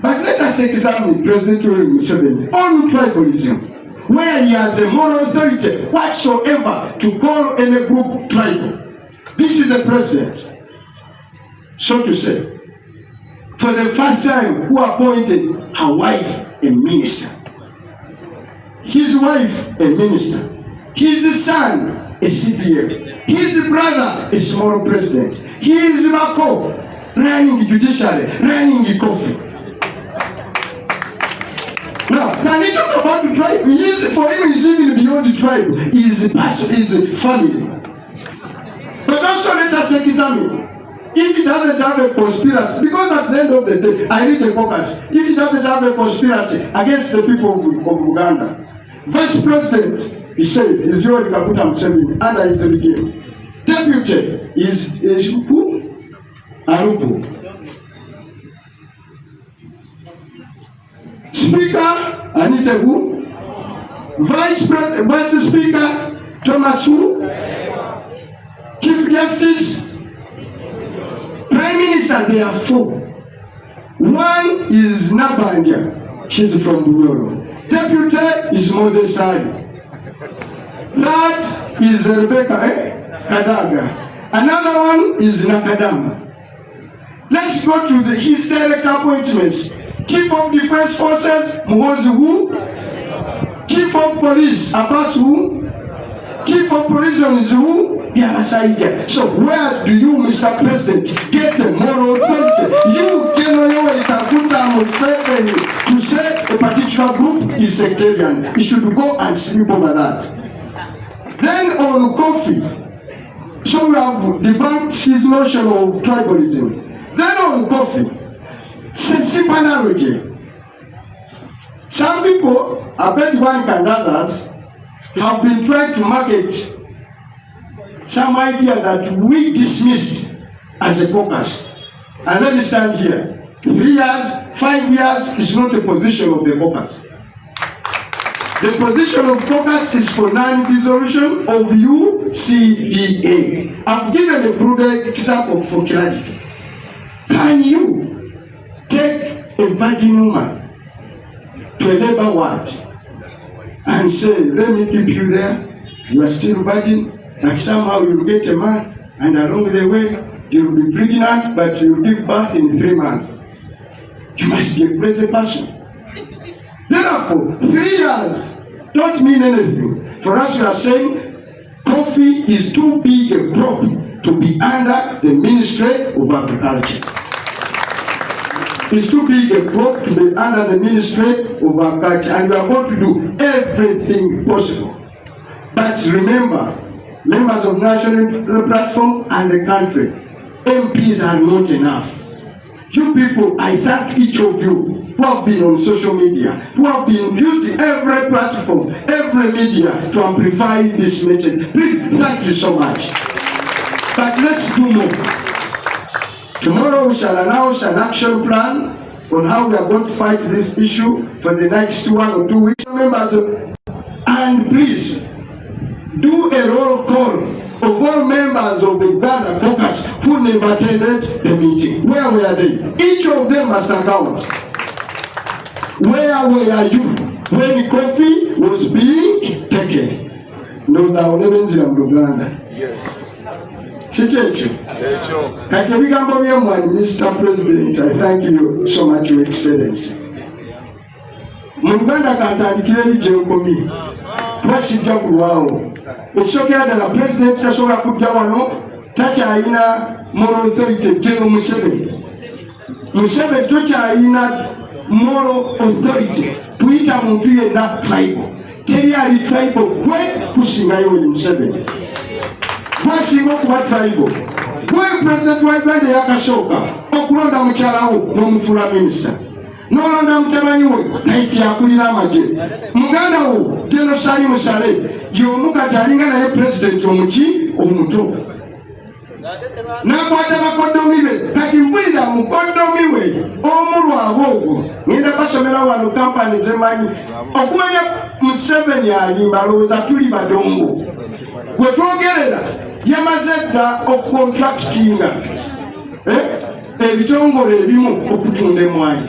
But let us examine President Museveni on tribalism, where he has a moral authority whatsoever to call any group tribal. This is the president, so to say, for the first time, who appointed her wife a minister, his wife a minister, his son a CDF, his brother a small president, his Mako running the judiciary, running the coffee. Now, can he talk about the tribe? For him, he's even beyond the tribe. He's family. But also let us examine. If he doesn't have a conspiracy, because at the end of the day, I read the caucus, if he doesn't have a conspiracy against the people of Uganda, Vice President, he said, is Yoweri Kaguta Museveni under his regime. Deputy is who? Arupu. Speaker Anita who? Vice Speaker Thomas who? Chief Justice, Prime Minister, there are four. One is Nabanja, she's from Bunyoro. Deputy is Moses Sali. Third is Rebecca Kadaga. Another one is Nakadama. Let's go to his direct appointments. Chief of Defense Forces, Muhozi who? Chief of Police, Abbas who? Chief of Prisons who? Biabasaija. So where do you, Mr. President, get a moral authority? You, General Yoweri Kaguta Museveni, to say a particular group is sectarian. You should go and sleep over that. Then on coffee, so we have debunked his notion of tribalism. Then on coffee, simple analogy. Some people, I bet one and others, have been trying to market some idea that we dismissed as a caucus. And let me stand here. 3 years, 5 years is not a position of the caucus. The position of caucus is for non-dissolution of UCDA. I've given a crude example for clarity. Can you take a virgin woman to a labor ward and say, let me keep you there, you are still virgin, and somehow you'll get a man, and along the way, you'll be pregnant, but you'll give birth in 3 months. You must be a crazy person. Therefore, 3 years don't mean anything. For us, we are saying coffee is too big a crop to be under the Ministry of Agriculture. It's too big a crop to be under the Ministry of Agriculture, and we are going to do everything possible. But remember, members of national platform and the country, MPs are not enough. You people, I thank each of you who have been on social media, who have been using every platform, every media to amplify this message. Please, thank you so much. But let's do more. Tomorrow we shall announce an action plan on how we are going to fight this issue for the next 1 or 2 weeks. Members, and please, do a roll call of all members of the Uganda caucus who never attended the meeting. Where were they? Each of them must account. Where were you when coffee was being taken? No, that will never be in Uganda. Yes. Mr. President, I thank you so much, Your Excellency. Muganda kantandikira lijenkomi. Twasijja kulwawo. Ekyogera ddala President tasobola kujja wano takyayina moral authority General Museveni. Museveni tokyayina moral authority kuyita muntu yenna tribal. Teri ali tribal gwe kusingayo we Museveni. Gwasinga okuba tribal. Gwe President wa Uganda yakasooka okulonda mukyalawo n'omufuula minisita. Nolonda mutabani we naiti akulira amagye. Muganda wo General Sali Musale y'omu kati alinga naye President omuki omuto. Nakwata bakoddomi be kati mpulira mukoddomi we omulwabo ogwo ngenda basomera wano kampani zemanyi okumanya Museveni alimba alowooza tuli badongo. Gwe twogerera yamaze dda okukontraktinga ebitongole ebimu okutunda emmwanyi.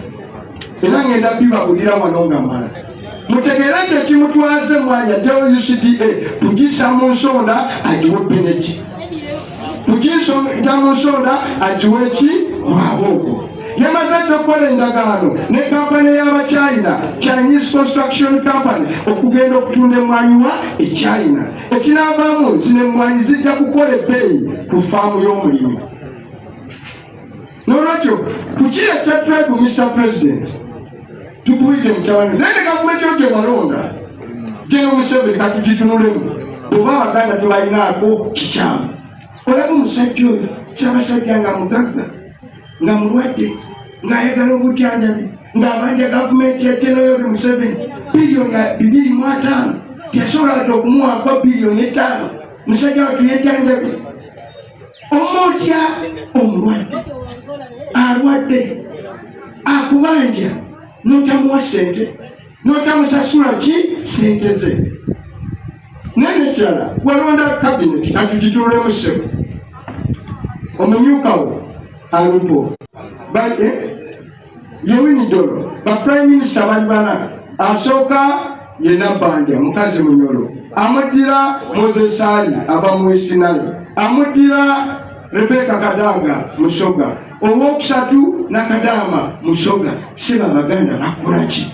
Era ngenda bibabulira wano nga mala. Mutegeere nti ekimutwaza emmwanyi ajjawo UCDA kugisa mu nsonda agiwe peneti. Kugisa mu nsonda agiwe ki bwaboogo. Yamaze dda okukola endagaano ne kampani y'Abachina, Chinese Construction Company, okugenda okutunda emmwanyi wa eChina. Ekinaavaamu zino emmwanyi zijja kukola ebbeeyi ku faamu y'omulimi. N'olwekyo kukira ekya tribe, Mr. President, tukuyite mutabani naye ne gavumenti yo gye walonda General Museveni katugitunulemu oba Abaganda tubalinaako kikyamu. Olaba omusajja oyo Ssaabasajja nga mugagga, nga mulwadde, ng'ayagala obujjanjabi, ng'abanja gavumenti ya General Museveni bilioni 2.5 teyasobola ddala okumuwaako bilioni 5. Musajja watu yejjanjabi. Omutya omulwadde alwadde akubanja n'otamuwa ssente n'otamusasula ki ssente ze. N'ekyala walonda kabineti katugitunulemu ssebo omumyukawo alupo yewinidolo ba prime minister bali bana. Asooka ye Nabbanja mukazi Munyolo, amuddira Moses Ali ava mu West Nile, amuddira Rebecca Kadaga Musoga, owokusatu Nakadama Musoga. Si Baganda bakola ki?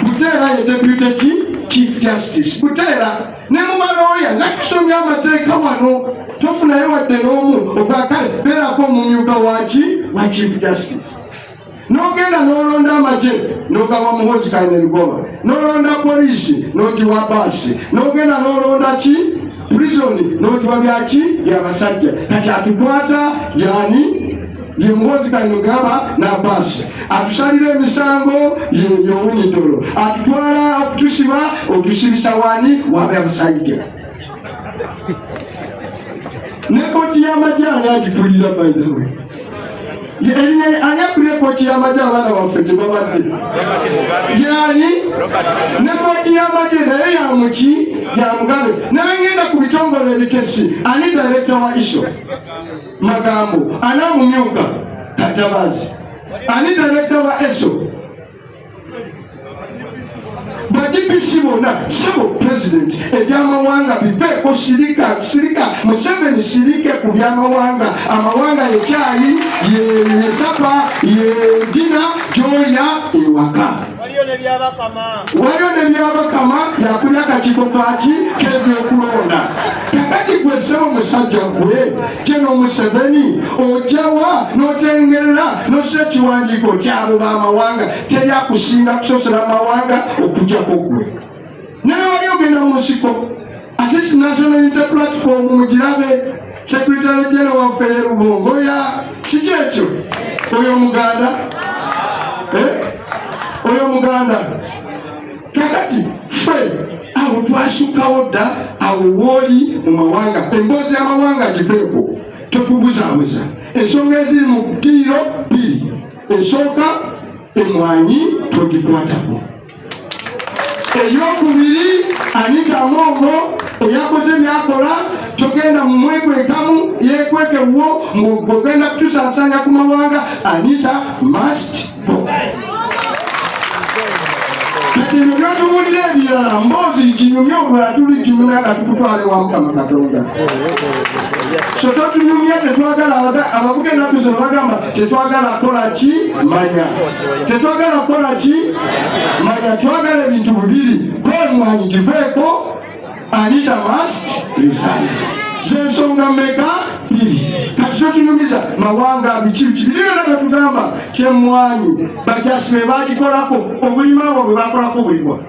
Buteera ye deputy chief justice. Buteera ne mubalooya nga tusomya amateeka wano tofunayo wadde n'omu ogwakale beerako omumyuka wa chief justice. N'ogenda n'olonda amagye n'ogawa Muhoozi Kainerugaba, n'olonda poliisi n'ogiwa baasi, n'ogenda n'olonda ki prison n'ogiwa byaki byabasajja. Kati atukwata yani ye Muhoozi Kainerugaba n'abaasi, atusalira emisango ye Winidolo, atutwala okutusiba otusibisa wani w'abasajja. Ne kkooti y'amagye ani agipulira by the way. ani akulira kooti y'amagye abaana baffe tebabadde gyali ne kooti y'amagye naye yamuki yamugabe nebengenda ku bitongole ebikesi ani direkita wa iso magambo ani amumyuka Katabazi ani direkita wa eso badipisi bonna sebo president ebyamawanga biveeko sirika Museveni sirike ku byamawanga amawanga ye kyayi ye sapa ye dina gyolya ewaka waliyo nebyabakama yakulya akakiiko kaki k'ebyokulonda kakati gwe sebo musajja gwe kyeno Museveni ojawa n'otengerera n'ossa ekiwandiiko kyabo b'amawanga teri akusinga kusosola amawanga okujjako gwe naye wali ogenda mu nsiko ate si national unity platform mugirabe secretary general waffe ye Rubongo ya kiki ekyo oyo Muganda oyo Muganda kakati ffe awo twasukawo dda awo wooli mu mawanga emboozi y'amawanga giveeko totubuzaabuza ensonga eziri mu ddiiro bbiri esooka emwanyi togikwatako eyokubiri Anita Amongo eyakoze byakola togenda mu mwekwekamu yekwekewwo ng'ogenda kutusaasanya ku mawanga Anita must go. Kati ebyo byotuwulira ebirala mboozi kinyumya obulala tulikinyumya nga tukutwale wa Mukama Katonda. So totunyumya tetwagala abavuga ennaku bagamba tetwagala kola ki manya tetwagala kola ki manya twagala ebintu bibiri Paul Mwanyi giveeko Anita must resign zensonga mmeka biri kati totunyumiza mawanga biki birina batugamba kyemwanyi bajasi be bagikolako obulima abo bwe bakolako bulibwa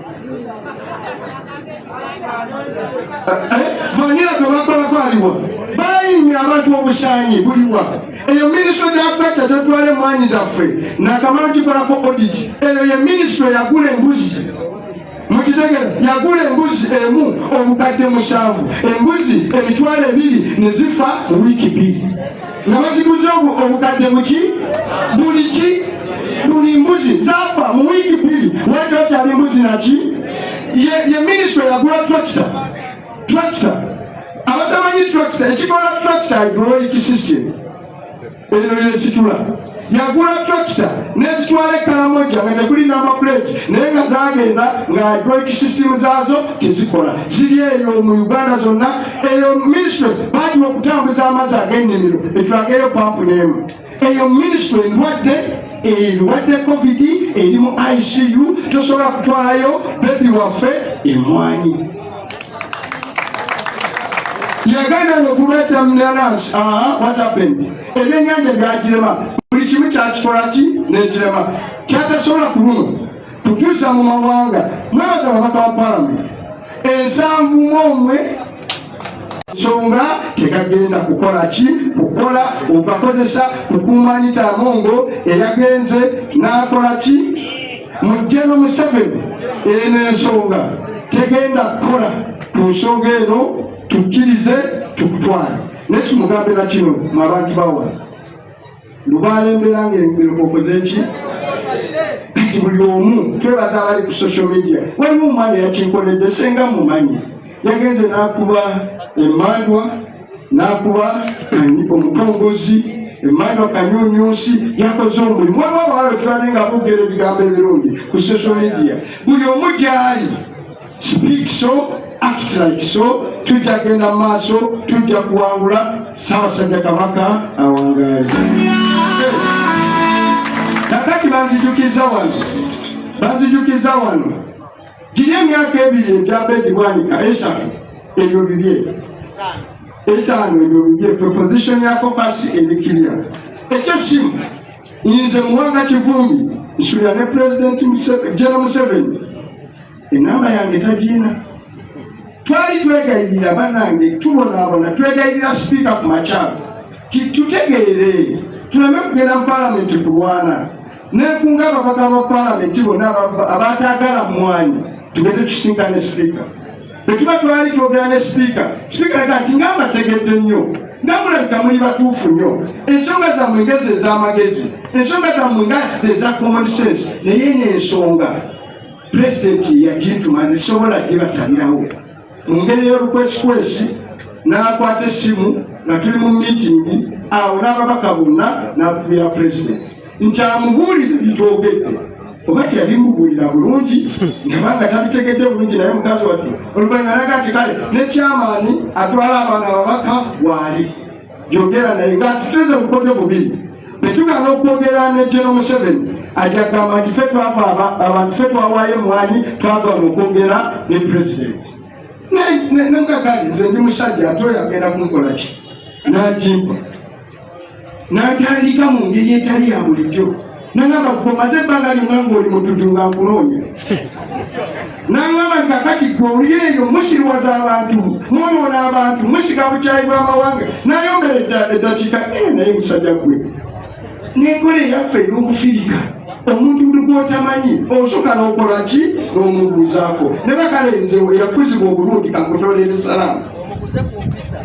vanira bwe bakolako aliwa bayinya abantu obusaanyi buliwa eyo minisitule gyakwaca totwale mwanyi zaffe nakamala gikolako audit eyo ye minisitule yagula embuzi mukitegera yagula embuzi emu obukadde 7 embuzi emitwalo 2 ne zifa mu wiiki 2 nga baziguze obukadde buki buli mbuzi zafa mu wiiki 2 waki wakyali embuzi naki ye minisitule yagula tractor abatamanyi tractor ekikola tractor hydraulic system eno yesitula yagula tractor nezitwala ekalamoja nga tekuli number plate naye nga zagenda nga hydraulic system zaazo tezikola ziri eyo mu Uganda zonna eyo ministry bagiwa okutambuza amazzi ag'ennimiro etulageyo pampu n'emu eyo ministry ndwadde covid eri mu ICU tosobola kutwalayo bebi waffe emwanyi yagenda okuleeta minerals what happened ebyennyanja byagirema buli kimu kyakikolaki nekirema kyatasobola kuluma kutuusa mu mawanga mwebaza ababaka ba palamenti 7 ensonga tegagenda kukolaki kukola okakozesa kukuuma Anita Amongo eyagenze n'akolaki mu General Museveni eno ensonga tegenda kukola ku nsonga eno tukkirize tukutwala naye tumugambe na kino mu abantu bawa lubalembera ng'engero okoze ki kati buli omu twebaza abali ku social media waliwo omwana yakinkoledde senga mumanyi yagenze n'akuba emmandwa n'akuba omutongozi emmandwa kanyunyusi yakoze omulimu waliwo abawala tulane nga boogera ebigambo ebirungi ku social media buli omu gyali speak so act like so tujja genda maaso tujja kuwangula Ssaabasajja Kabaka awangaale kakati banzijukiza wano giri emyaka 2 entyaba egibwanika 3 ebyo bibye 5 ebyo bibye fe position ya kokasi ebikirya ekyesimu nze muwanga Kivumbi nsulira ne President General Museveni enamba yange tagiina twali twegayirira banange tubonaabona twegayirira sipiika ku makyalo tutegeere tuleme kugenda mu palamenti kulwana nekunga ababaka ba palamenti bonna abatagala mwanyi tugende tusinkane sipiika bwetuba twali twogera ne sipiika lega nti ngamba tegedde nnyo Ngabulabika muli batuufu nnyo. Ensonga zammwe ngezi ez'amagezi, ensonga zammwe nga eza common sense, naye n'ensonga pulezidenti yagituma zisobola gibasalirawo mu ngeri y'olukwesikwesi. N'akwata essimu nga tuli mu miitingi, awo n'ababaka bonna n'akubira pulezidenti nti amubuulire bitwogedde. Oba teyabimubuulira bulungi nebanga tabitegedde bulungi, naye mukazi wattu oluvannyuma naga nti kale ne kyamaani atwala abaana ababaka waali yogera naye ng'atuteze bukodyo bubiri. Betugana okwogera ne General Museveni ajja kugamba nti ffe abantu ffe twawaayo emwanyi twagana okwogera ne pulezidenti. Nengagali nze ndi musajja ate oyo agenda kunkola ki? N'agimpa n'atandika mu ngeri etali ya bulijjo. N'agamba gwomaze ebbanga lyonna ng'oli mututu nga nkunoonya. N'agamba nti kakati gwe oli eyo musiriwaza abantu, mwonoona abantu, musiga bukyayi bw'amawanga. N'ayombera eddakiika naye musajja gwe n'enkola eyaffe ey'okufirika omuntu buli gw'otamanyi osooka n'okola ki? N'omubuuzaako. Ne bakale nze eyakuzibwa obulungi kankutolere salaamu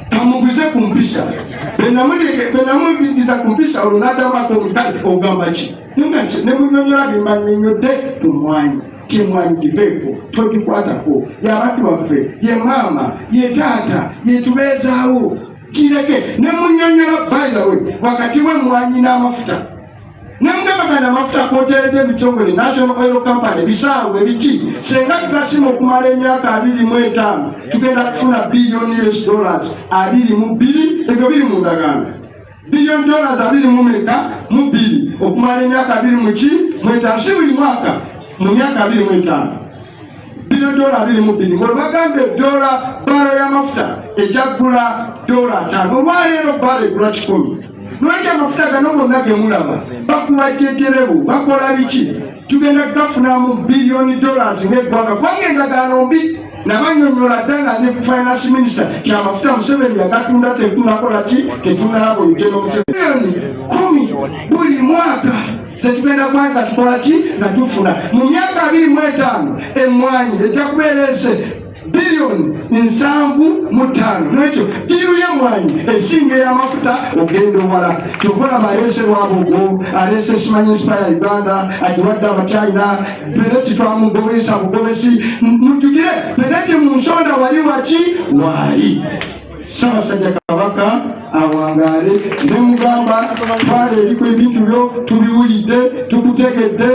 kamuguze ku mpisa benamubingiza ku mpisa olwo n'addamako omutale ogamba ki? Ne munyonyola byembanyonyodde mu mwanyi kyemwanyi giveeko togikwatako, y'abantu baffe, ye maama, ye taata, ye tubeezaawo kireke. Ne munyonyola by the way wakati w'emmwanyi n'amafuta nemugabagana amafuta kwoteredde ebitongole National Oil Company bisaawe biki senga tugasima okumala emyaka 25 tugenda kufuna billion US dollars 22 ebyo biri mu ndagaano billion dollars 22 okumala emyaka 25 si buli mwaka mu myaka 25 billion dollars 22 ngolo bagambe dola baro y'amafuta ejaggula $5 olwaleero baro egula 10. Lwaki amafuta gano gonna gemulaba bakubajejerebu bakola biki? Tugenda kugafunamu billion dollars ng'eggwanga kubanga endagaano mbi. Nabanyonyola dda nga ne finance minister kyamafuta Museveni yagatunda tetunakola ki? Tetunalaba olugendo Museveni 10 buli mwaka tetugenda kwanga tukola ki? Nga tufuna mu myaka 25 emmwanyi ejja kubeerese billion 75. Nekyo tiru y'emmwanyi esinga ey'amafuta ogenda owala kyokkola malese lwabugo alese simanyi inspire Uganda agiwadde abachina peneti twamugobesa bugobesi mutugire peneti mu nsonda wali waki waali Ssaabasajja Kabaka awangaale ne mugamba twala eriko ebintu byo tubiwulidde tukutegedde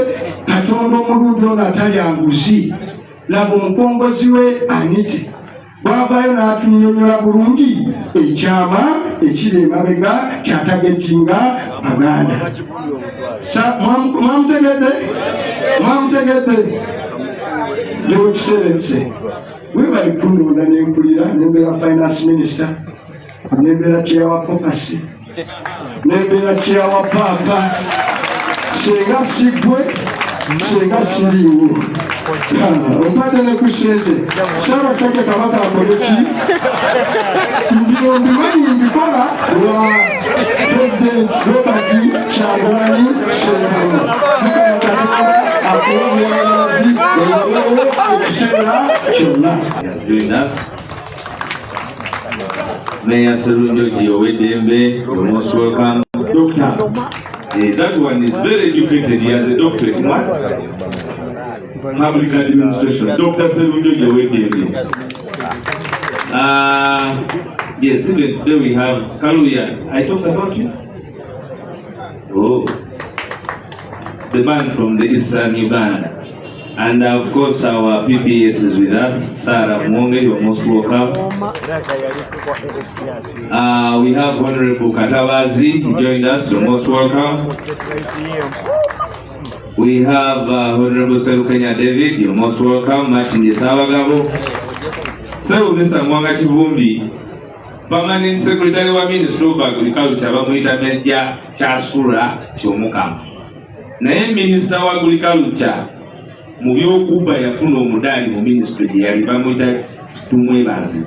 Katonda omulungi ono atalya nguzi. Laba omukongozi we Aniti bwavaayo n'atunyonyola bulungi ekyama ekiri emabega kyatagetinga Baganda. Mwamutegedde yewe kiserense webali kunonda nenkulira nembeera finance minister nembeera kyeyawa kokasi nembeera kyeyawa paapa senga sigwe senga siriiwo ompadde ne ku sente. Ssaabasajja Kabaka akole ki? Mbino mbimanyi mbikola lwa President Robert Kyagulanyi Ssentamu. Akulomyalazi eyabeewo ekiseera kyonna. Mayor Serunjoji Owedembe, you're most welcome. Doctor, that one is very educated. He has a doctorate in what? Public administration. Dr. Serunjoji Owedembe. Yes, even today we have Kaluya. I talked about you. Oh, the man from the Eastern Uganda. And of course, our PPS is with us. Sarah Mwonge, you're most welcome. We have Honorable Katabazi, who joined us, you're most welcome. We have Honorable Serukenya David, you're most welcome. Machinje Sawagabo. So, Mr. Mwanga Chivumbi, Permanent Secretary wa Ministry of Agriculture, bamuita Meja Chasura Chomukama. Naye Minister wa Agriculture, mu byokuba yafuna omudali mu ministry gye yali bamuyita tumwebazi.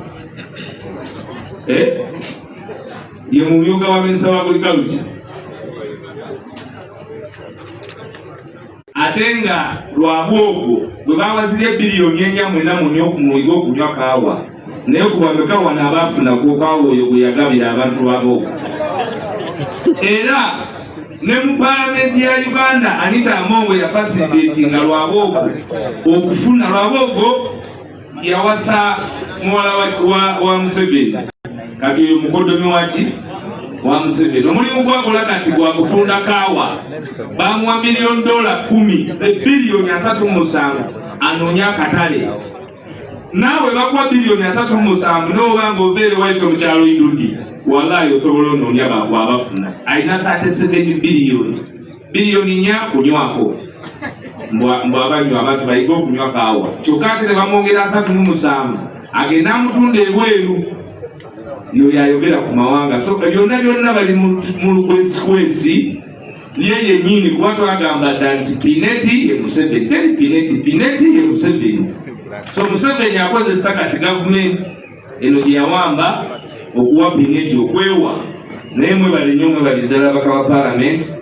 Ye mumyuka wa Minister wa Agriculture. Ate nga lwabwogwo bwe bawazire biliyoni 4 mu okunywa kaawa naye kubambeka wano abafuna kukawo oyo gwe yagabira abantu abo. Era ne mu Paalamenti ya Uganda Anita Among yafacilitatinga Lwabogo okufuna. Lwabogo yawasa muwala wa Museveni, kati oyo mukodomi waki wa Museveni. Omulimu gwakola kati gwa kutunda kaawa, bamuwa $10,000,000 ze biliyoni 37 anoonya akatale. Naawe bakuwa biliyoni 37 n'oba ng'obeere waife mu kyalo Idudi, wallahi osobola onoonya bantu abafuna. Alina 37 biliyoni 4 kunywako. Mbw abanywa abantu bayiga okunywa kaawa. Kyokka ate ne bamwongera 37 agenda amutunda ebweru. Yo yayogera ku mawanga. So byonna bali mu lukwesikwesi ye yennyini, kuba twagamba dda nti Pineti ye Museveni. Teri Pineti ye Museveni. So Museveni akozesa kati gavumenti eno gye yawamba okuwa Pineti okwewa. Naye mwebale nnyo, mwebale ddala abaka ba Paalamenti,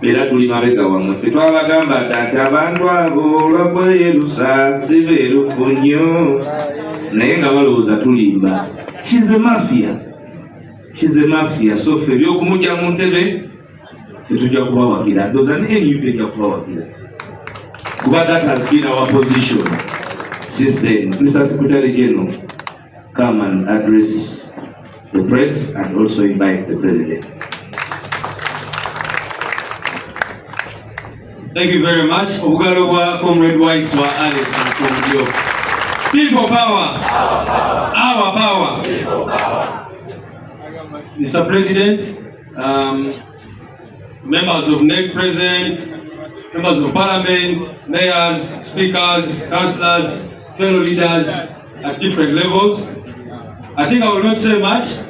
era tuli mabega wammwe. Ffe twabagamba ati abantu abo olwava Yerusa si beerufu nnyo, naye nga balowooza tulimba. She's a mafia. So ffe ebyokumujja mu ntebe tetujja kubawagira. Those are NUP ejja kubawagira. Kuba that has been our position since then. Mr. Secretary General, come and address the press and also invite the President. Thank you very much. Obugalo bwa Comrade Waiswa Alex Mufumbiro. People power. Our power. Mr. President, members of NEC present, members of Parliament, mayors, speakers, councillors, fellow leaders at different levels. I think I will not say much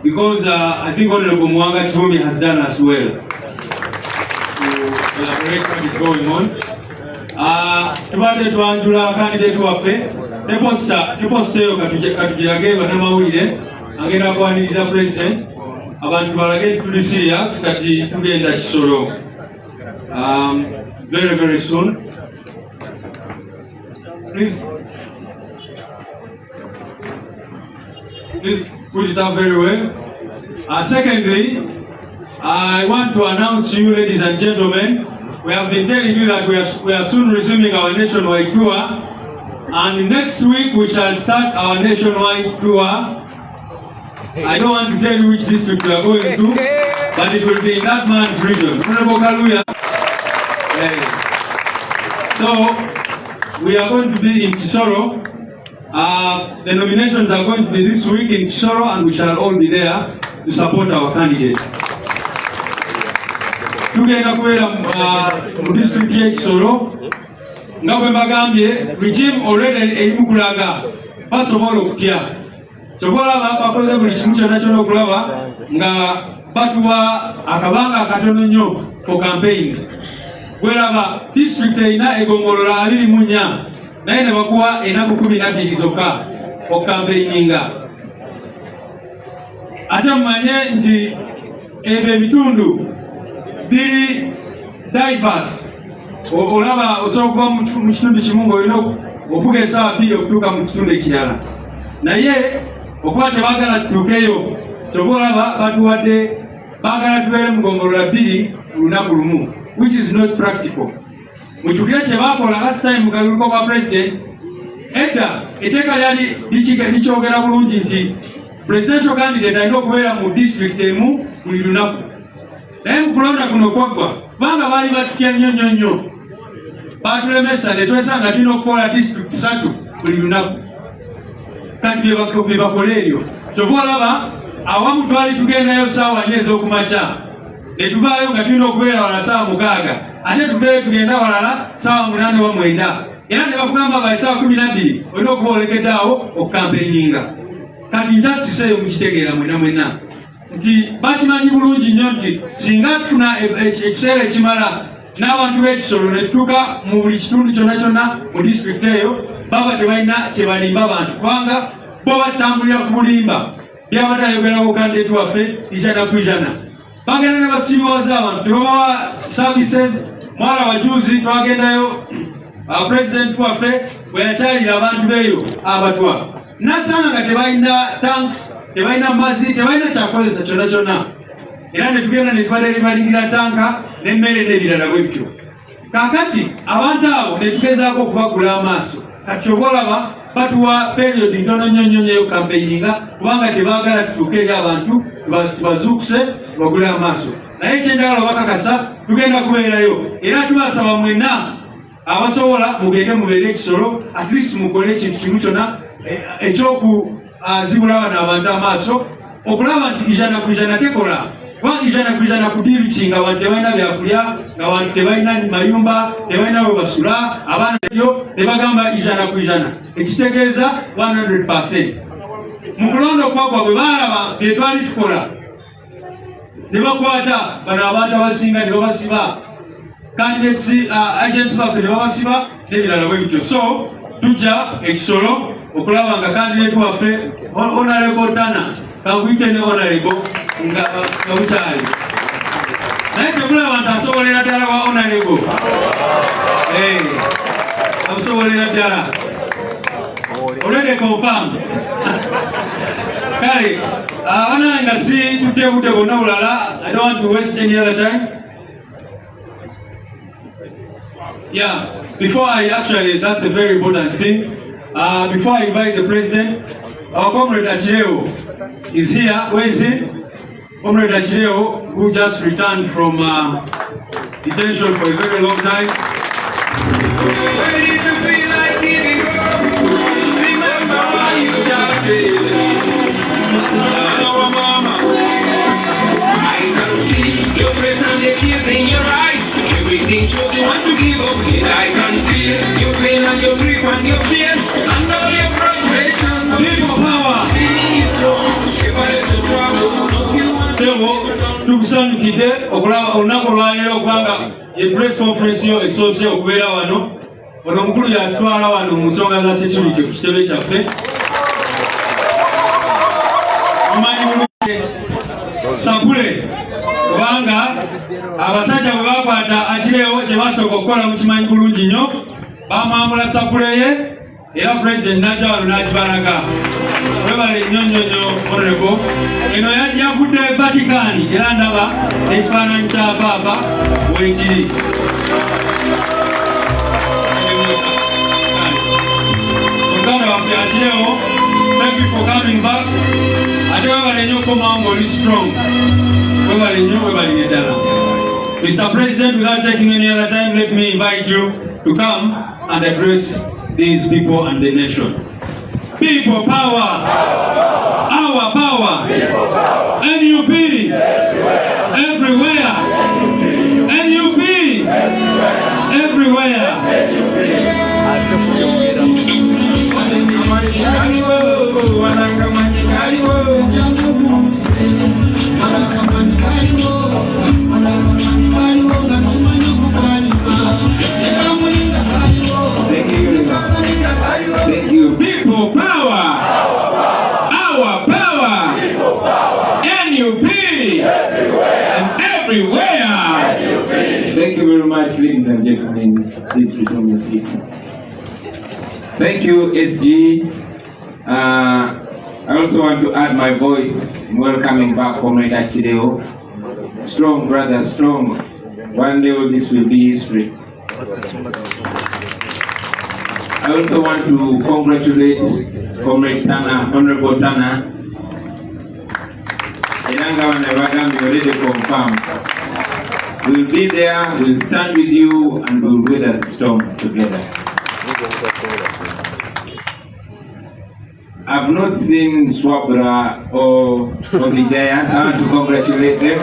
because I think Honorable Mwanga Chibumi has done as well to elaborate what is going on. Tubadde twanjula candidate waffe depositeyo katugirage bannamawulire agenda kuwaniriza president abantu balage tuli serious kati tugenda Kisoro very very soon. Please put it up very well. Secondly, I want to announce to you, ladies and gentlemen, we have been telling you that we are soon resuming our nationwide tour, and next week we shall start our nationwide tour. I don't want to tell you which district we are going to, but it will be in that man's region. So we are going to be in Kisoro. The nominations are going to be this week in Kisoro, and we shall all be there to support our candidate. Tugenda kubeera mu district y'e Kisoro nga bwe mbagambye regime already erimu kulaga first of all okutya. Kyova olaba bakoze buli kimu kyonna kyonna okulaba nga batuwa akabanga akatono nnyo for campaigns. Bweraba district erina egongolola 24 naye ne bakuwa ennaku 12 zokka okukampeyinga. Ate mumanye nti ebyo ebitundu biri diverse. Olaba osobola okuva mu kitundu kimu ng'olina ovuga essaawa 2 okutuuka mu kitundu ekirala, naye okuba tebaagala tutuukeyo, kyova olaba batuwadde baagala tubeere mu gongolola 2 lunaku lumu, which is not practical. Mukyukire kye baakola last time mu kaluliko kwa president, edda etteeka lyali likyogera bulungi nti presidential candidate alina okubeera mu district emu buli lunaku. Naye mu kulonda kuno kwaggwa, kubanga baali batutya nnyo, baatulemesa ne twesanga tulina okukola district 3 buli lunaku. Kati bye bakola ebyo, kyova olaba awamu twali tugendayo ssaawa 4 ez'okumakya, ne tuvaayo nga tulina okubeera wala ssaawa 6, ate tubeere tugenda walala ssaawa 8 wa 9, era ne bakugamba bali ssaawa 12 olina okuba olekedde awo okukampeyinga. Kati nkyasiseeyo mukitegeera mwenna nti bakimanyi bulungi nnyo nti singa tufuna ekiseera ekimala n'abantu b'Ekisoro ne tutuuka mu buli kitundu kyonna mu district eyo, baba tebalina kye balimba abantu, kubanga bo batambulira ku bulimba byabadde ayogerawo candidate waffe ijana ku ijana. Bagenda ne basiimuwaza abantu, tebabawa services. Mwala wajuzi twagendayo president waffe bwe yakyalira abantu beeyo abatwa nasanga nga tebalina tanks, tebalina mazzi, tebalina kyakozesa kyonna kyonna. Era ne tugenda ne tubadde libalingira tanka n'emmere n'ebirala bwe bityo. Kaakati abantu abo ne tugezaako okubagula amaaso. Kati oba olaba batuwa period ntono nnyo eyo campaigninga kubanga tebaagala tutuuke eri abantu tubazuukuse tubagule amaaso. Naye ekyenjagala obakakasa tugenda kubeerayo era tubasaba mwenna abasobola mugende mubeere ekisolo at least mukole ekintu kimu kyonna ekyokuzibula bano abantu amaaso okulaba nti ijana ku ijana tekola. Kubanga ijana ku ijana kudiru kinga abantu tebalina byakulya, abantu tebalina mayumba, tebalina we basula, abaana yo tebagamba ijana ku ijana. Ekitegeeza 100%. Mu kulonda okwagwa bwe baalaba bye twali tukola ne bakwata bano abantu abasinga ne babasiba candidates agents baffe ne babasiba n'ebirala bwe bityo. So tujja ekisolo okulaba nga candidate waffe Honorable Tana kanguyite ne Honorable nga bukyali naye tekulaba nti asobolera ddala wa Honorable akusobolera ddala already confirmed. Kale abana nga si tutebudde bonna bulala. I don't want to waste any other time. Yeah, before I actually, that's a very important thing. Before I invite the president, our comrade Achireo is here. Where is he? Comrade Achireo, who just returned from detention for a very long time. Everything shows you want to give up, yet I can feel your pain and your grief and your fears and all your frustrations. People power. Sebo tukusanyukidde okulaba olunaku olwaleero okubanga ye press conference yo esoose okubeera wano. Ono omukulu yatwala wano mu nsonga za security ku kitebe kyaffe. Omanyi bulungi Sapule kubanga abasajja bwe bakwata Achireo kye basooka okukola mukimanyi bulungi nnyo, bamwambula Sapule ye era president n'ajja wano n'agibalaga. Webale nnyo Honorable. Eno yavudde Vatican era ndaba ekifaananyi kya Paapa weekiri. Muganda waffe Achireo, thank you for coming back. Ate webale nnyo okukomawo ng'oli strong. Webale nnyo webalire ddala. Mr. President, without taking any other time, let me invite you to come and address these people and the nation. People power. Our power. NUP. Everywhere. NUP. Everywhere. Thank you. People power. Our power. NUP. And everywhere. Thank you very much, ladies and gentlemen. Please resume your seats. Thank you, SG. I also want to add my voice in welcoming back Comrade Achireo. Strong, brother, strong. One day this will be history. I also want to congratulate Comrade Tana, Honorable Tana. Ilanga Wanavagambi already confirmed. We'll be there, we'll stand with you, and we'll weather the storm together. I've not seen Swabra or the Giant. I want to congratulate them.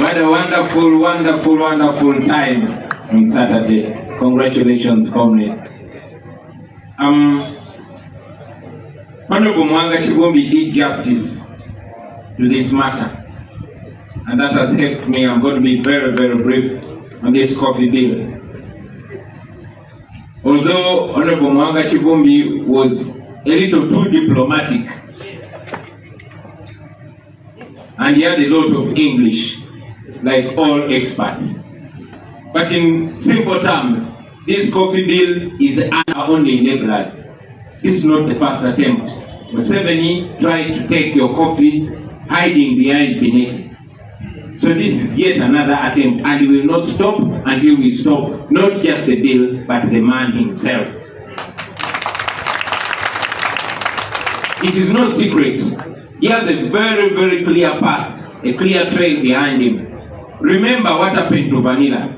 What a wonderful, wonderful, wonderful time on Saturday. Congratulations, comrade. Honorable Mwanga Chibumbi did justice to this matter, and that has helped me. I'm going to be very, very brief on this coffee bill. Although Honorable Mwanga Chibumbi was a little too diplomatic, and he had a lot of English, like all experts. But in simple terms, this coffee bill is our only enablers. This is not the first attempt. Museveni tried to take your coffee hiding behind Beneti. So this is yet another attempt, and he will not stop until we stop not just the bill, but the man himself. It is no secret. He has a very, very clear path, a clear trail behind him. Remember what happened to vanilla.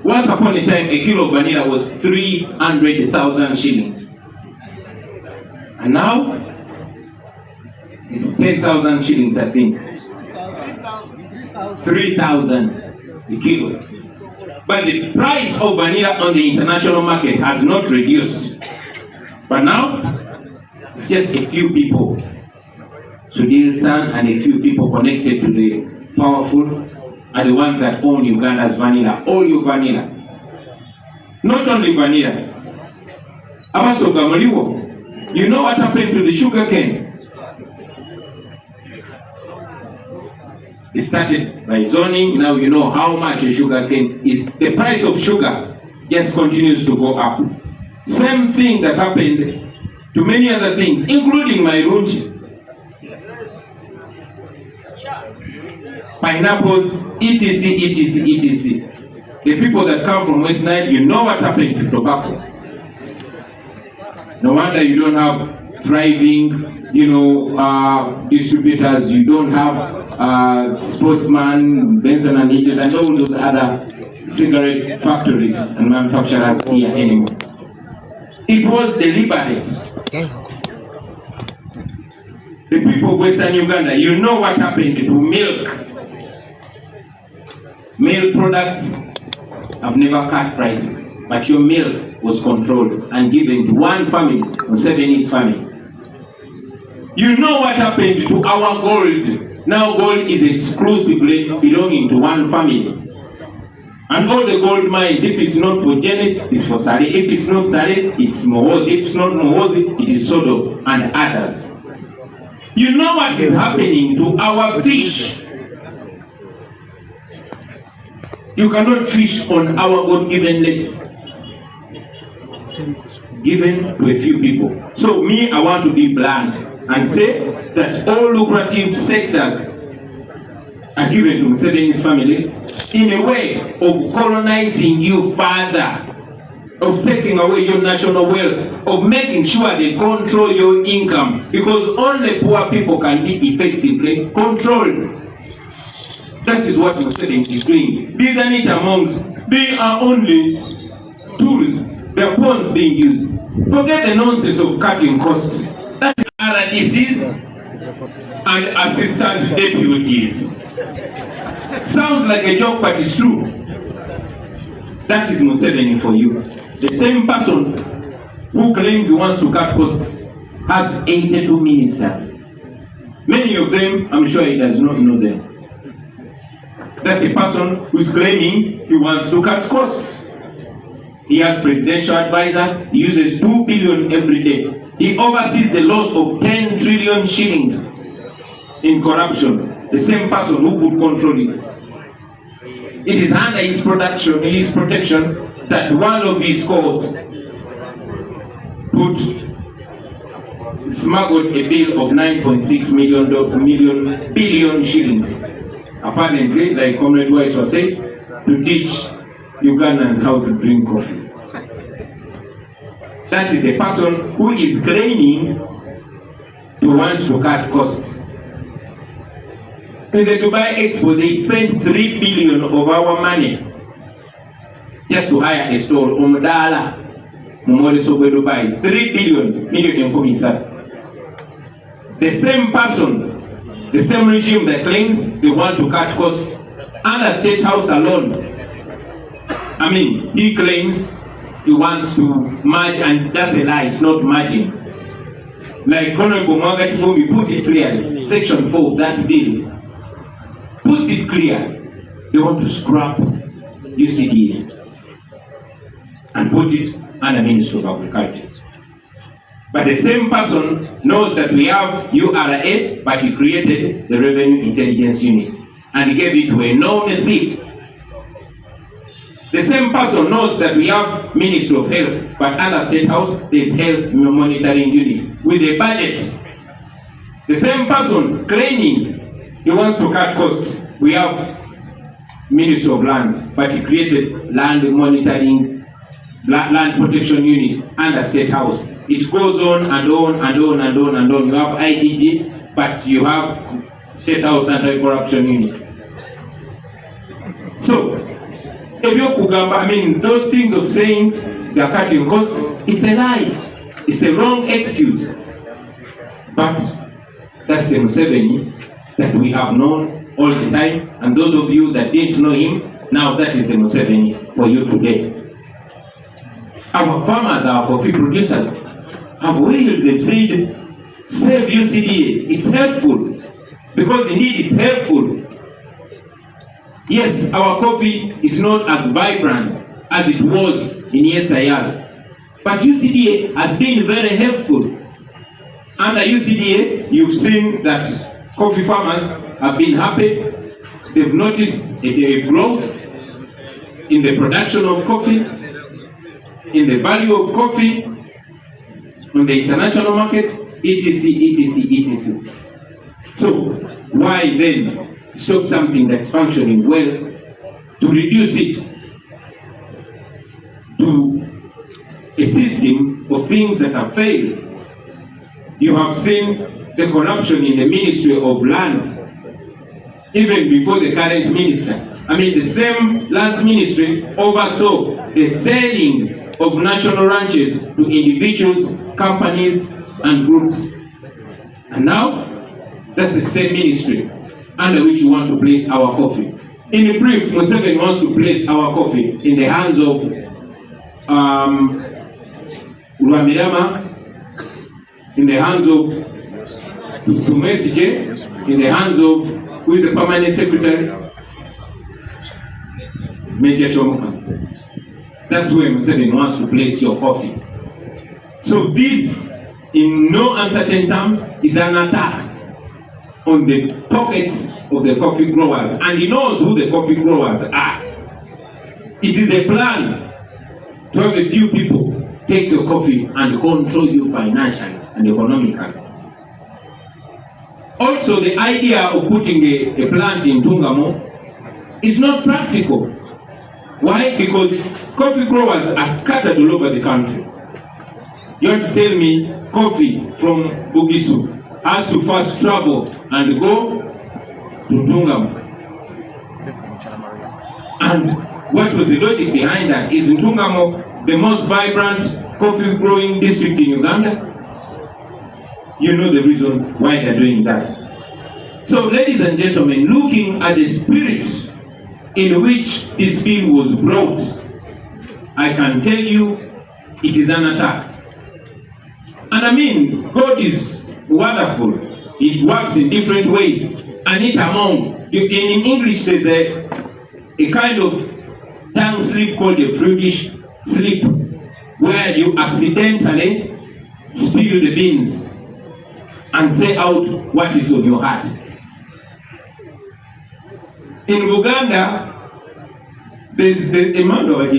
Once upon a time, a kilo of vanilla was 300,000 shillings. And now, it's 10,000 shillings, I think. 3,000 a kilo. But the price of vanilla on the international market has not reduced. But now, it's just a few people, Sudhir San and a few people connected to the powerful are the ones that own Uganda's vanilla, all your vanilla. Not only vanilla. Abasoga Maliwo, you know what happened to the sugar cane? It started by zoning, now you know how much a sugar cane is. The price of sugar just continues to go up. Same thing that happened to many other things, including Mairunji. Pineapples, etc, etc, etc. The people that come from West Nile, you know what happened to tobacco. No wonder you don't have thriving, distributors. You don't have Sportsman, Benson and Hedges, and all those other cigarette factories and manufacturers here anymore. It was deliberate. The people of Western Uganda, you know what happened to milk. Milk products have never cut prices, but your milk was controlled and given to one family, Museveni's family. You know what happened to our gold. Now gold is exclusively belonging to one family. And all the gold mines, if it's not for Janet, it's for Sale. If it's not Sale, it's Mohozi. If it's not Mohozi, it is Sodo and others. You know what is happening to our fish. You cannot fish on our God-given lakes, given to a few people. So me, I want to be blunt and say that all lucrative sectors are given to Museveni's family in a way of colonizing you further, of taking away your national wealth, of making sure they control your income, because only poor people can be effectively controlled. That is what Museveni is doing. These are not amongst, they are only tools, they are pawns being used. Forget the nonsense of cutting costs. That is RDCs and assistant deputies. Sounds like a joke, but it's true. That is Museveni for you. The same person who claims he wants to cut costs has 82 ministers. Many of them, I'm sure he does not know them. That's a person who's claiming he wants to cut costs. He has presidential advisors. He uses 2 billion every day. He oversees the loss of 10 trillion shillings in corruption. The same person who could control it. It is under his protection that one of his courts smuggled a bill of 9.6 billion shillings. Apparently, like Comrade Waiswa said, to teach Ugandans how to drink coffee. That is the person who is claiming to want to cut costs. In the Dubai Expo, they spent 3 billion of our money just to hire a store. Umdala, Mumorisobe Dubai. 3 billion, million for the same person, the same regime that claims they want to cut costs. Under State House alone, I mean, he claims he wants to merge, and that's a lie, it's not merging. Like Honorable Mwagachibumi put it clearly, Section 4 of that bill puts it clear. They want to scrap UCDA and put it under Ministry of Agriculture. But the same person knows that we have URA, but he created the Revenue Intelligence Unit and gave it to a known thief. The same person knows that we have Ministry of Health, but under State House, there is Health Monitoring Unit with a budget. The same person claiming he wants to cut costs. We have Ministry of Lands, but he created Land Monitoring, Land Protection Unit under State House. It goes on and on and on and on and on. You have IDG, but you have State House Anti-Corruption Unit. So, I mean, those things of saying they are cutting costs, it's a lie. It's a wrong excuse. But that's the Museveni that we have known all the time. And those of you that didn't know him, now that is the Museveni for you today. Our farmers, our coffee producers, have wailed, they've said, save UCDA. It's helpful. Because indeed it's helpful. Yes, our coffee is not as vibrant as it was in yesteryears. But UCDA has been very helpful. Under UCDA, you've seen that coffee farmers have been happy. They've noticed a growth in the production of coffee, in the value of coffee, on the international market, etc., etc., etc. So, why then stop something that's functioning well to reduce it to a system of things that have failed? You have seen the corruption in the Ministry of Lands, even before the current minister. I mean, the same Lands Ministry oversaw the selling of national ranches to individuals, companies, and groups. And now, that's the same ministry under which you want to place our coffee. In brief, Museveni wants to place our coffee in the hands of Rwamirama, in the hands of Tumesije, in the hands of, who is the permanent secretary? Major Chomuka. That's where Museveni wants to place your coffee. So this, in no uncertain terms, is an attack on the pockets of the coffee growers, and he knows who the coffee growers are. It is a plan to have a few people take your coffee and control you financially and economically. Also, the idea of putting a plant in Tungamo is not practical. Why? Because coffee growers are scattered all over the country. You want to tell me coffee from Bugisu has to first travel and go to Ntungamo? And what was the logic behind that? Is Ntungamo the most vibrant coffee growing district in Uganda? You know the reason why they're doing that. So, ladies and gentlemen, looking at the spirit in which this bill was brought, I can tell you it is an attack. And I mean, God is wonderful. It works in different ways. And it among, in English there's a kind of tongue slip called a Freudish slip, where you accidentally spill the beans and say out what is on your heart. In Uganda, there's a mandwa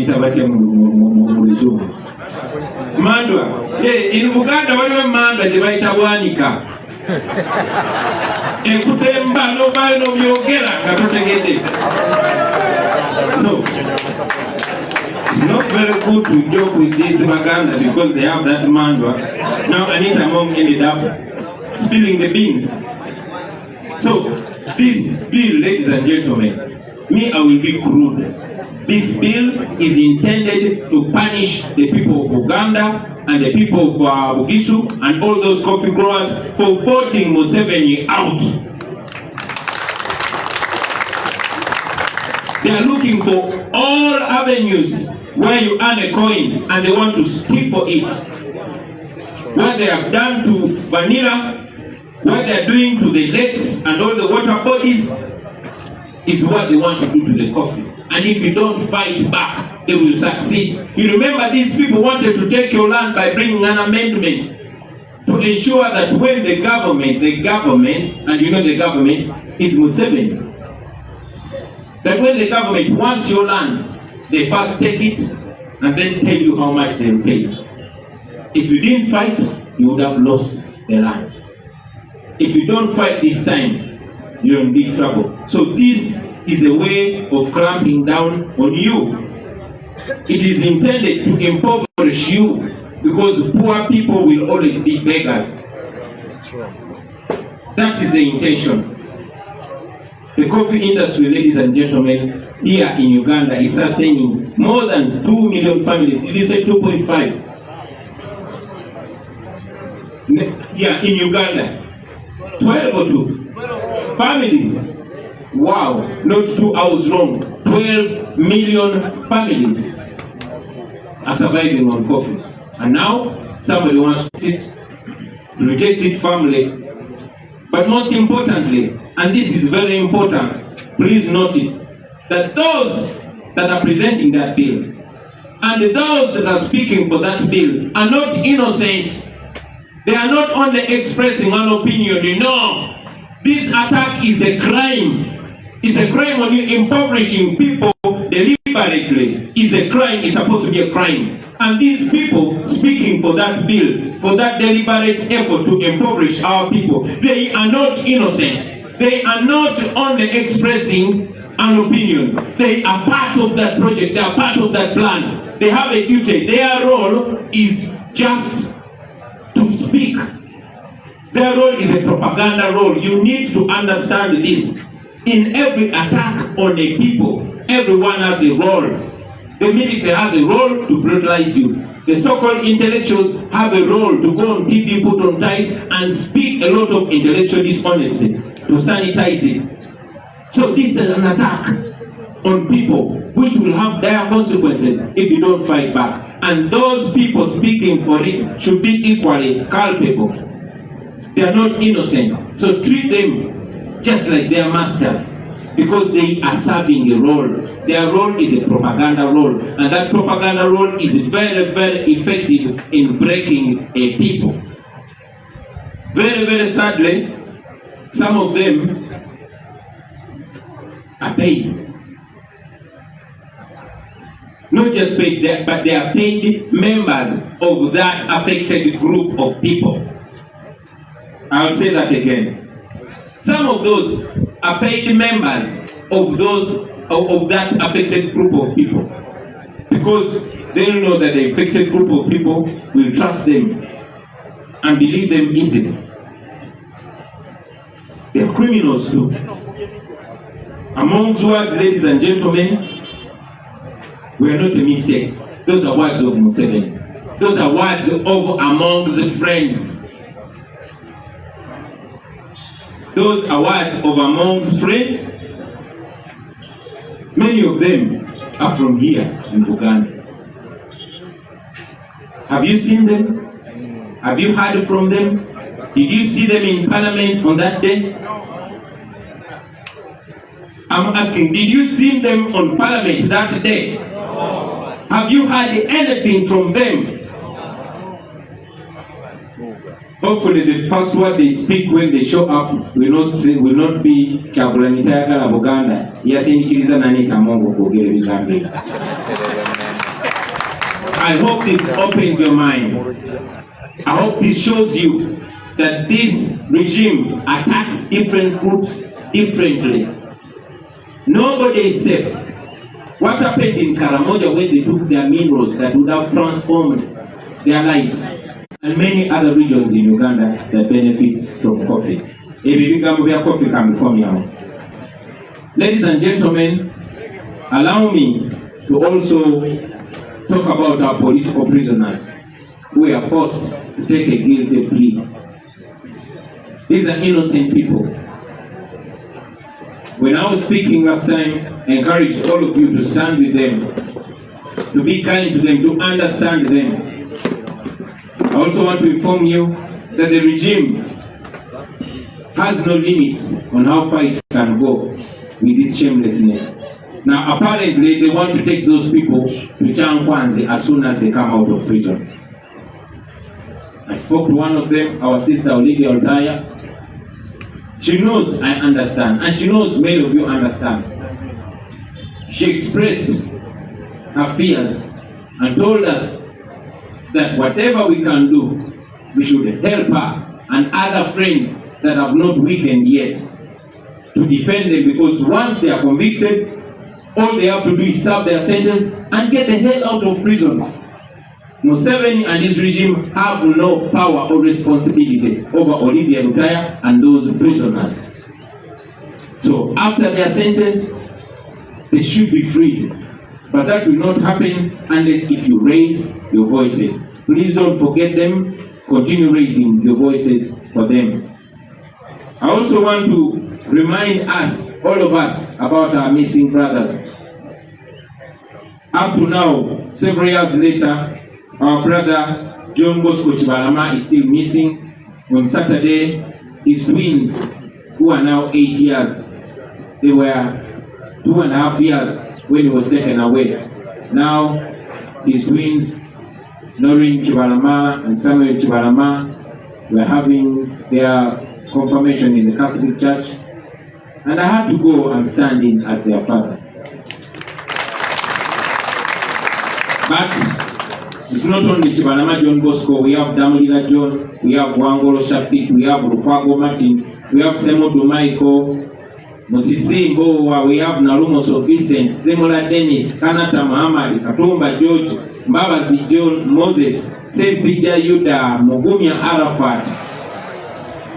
mandwa. Yeah, in Uganda, waliwo mandwa je bayita bwanika. Ekutemba n'obayo n'obyogera nga totegedde. So, it's not very good to joke with these Baganda because they have that mandwa. Now Anita Mom ended up spilling the beans. So, this bill, ladies and gentlemen, me, I will be crude. This bill is intended to punish the people of Uganda and the people of Bugisu and all those coffee growers for voting Museveni out. They are looking for all avenues where you earn a coin and they want to steal for it. What they have done to vanilla, what they are doing to the lakes and all the water bodies is what they want to do to the coffee. And if you don't fight back, they will succeed. You remember these people wanted to take your land by bringing an amendment to ensure that when the government, and you know the government is Museveni, that when the government wants your land, they first take it and then tell you how much they'll pay. If you didn't fight, you would have lost the land. If you don't fight this time, you're in big trouble. So this is a way of clamping down on you. It is intended to impoverish you because poor people will always be beggars. That is the intention. The coffee industry, ladies and gentlemen, here in Uganda is sustaining more than 2 million families. Did you say 2.5? Yeah, in Uganda. 12 or 2? Families. Wow, not 2 hours wrong. 12 million families are surviving on coffee. And now, somebody wants to reject it firmly. But most importantly, and this is very important, please note it, that those that are presenting that bill and those that are speaking for that bill are not innocent. They are not only expressing an opinion. No, this attack is a crime. It's a crime when you're impoverishing people deliberately. It's a crime. It's supposed to be a crime. And these people speaking for that bill, for that deliberate effort to impoverish our people, they are not innocent. They are not only expressing an opinion. They are part of that project. They are part of that plan. They have a duty. Their role is just to speak. Their role is a propaganda role. You need to understand this. In every attack on a people, everyone has a role. The military has a role to brutalize you. The so-called intellectuals have a role to go on TV, put on ties, and speak a lot of intellectual dishonesty to sanitize it. So this is an attack on people which will have dire consequences if you don't fight back. And those people speaking for it should be equally culpable. They are not innocent. So treat them just like their masters, because they are serving a role. Their role is a propaganda role, and that propaganda role is very, very effective in breaking a people. Very, very sadly, some of them are paid. Not just paid, but they are paid members of that affected group of people. I'll say that again. Some of those are paid members of that affected group of people, because they know that the affected group of people will trust them and believe them easily. They are criminals too. Amongst words, ladies and gentlemen, we are not a mistake. Those are words of Museveni. Those are words of amongst friends. Those are words of amongst friends. Many of them are from here in Uganda. Have you seen them? Have you heard from them? Did you see them in parliament on that day? I'm asking, did you see them on parliament that day? Have you heard anything from them? Hopefully the first word they speak when they show up will not be Kyagulanyi tayagala Buganda yasindikiza nani Kamongo kwogera ebigambo. I hope this opens your mind. I hope this shows you that this regime attacks different groups differently. Nobody is safe. What happened in Karamoja when they took their minerals that would have transformed their lives? And many other regions in Uganda that benefit from coffee. Ladies and gentlemen, allow me to also talk about our political prisoners who are forced to take a guilty plea. These are innocent people. When I was speaking last time, I encouraged all of you to stand with them, to be kind to them, to understand them. I also want to inform you that the regime has no limits on how far it can go with this shamelessness. Now, apparently, they want to take those people to Chankwanzi as soon as they come out of prison. I spoke to one of them, our sister Olivia Odaya. She knows I understand, and she knows many of you understand. She expressed affairs and told us that whatever we can do, we should help her and other friends that have not weakened yet to defend them, because once they are convicted, all they have to do is serve their sentence and get the hell out of prison. Museveni and his regime have no power or responsibility over Olivia Lutaya and those prisoners. So after their sentence, they should be freed. But that will not happen unless if you raise your voices. Please don't forget them. Continue raising your voices for them. I also want to remind us, all of us, about our missing brothers. Up to now, several years later, our brother John Bosco Chibalama is still missing. On Saturday, his twins, who are now 8 years, they were 2.5 years when he was taken away. Now, his twins, Noreen Chibalama and Samuel Chibalama, were having their confirmation in the Catholic Church, and I had to go and stand in as their father. But it's not only Chibalama John Bosco. We have Damulila John, we have Wangolo Shapik, we have Rukwago Martin, we have Semodu Michael, Musisi Mbowa, we have Nalumoso Vincent, Semola Dennis, Kanata Muhammad, Katumba George, Mbabazi John, Moses, Sempija Yuda, Mugumya Arafat,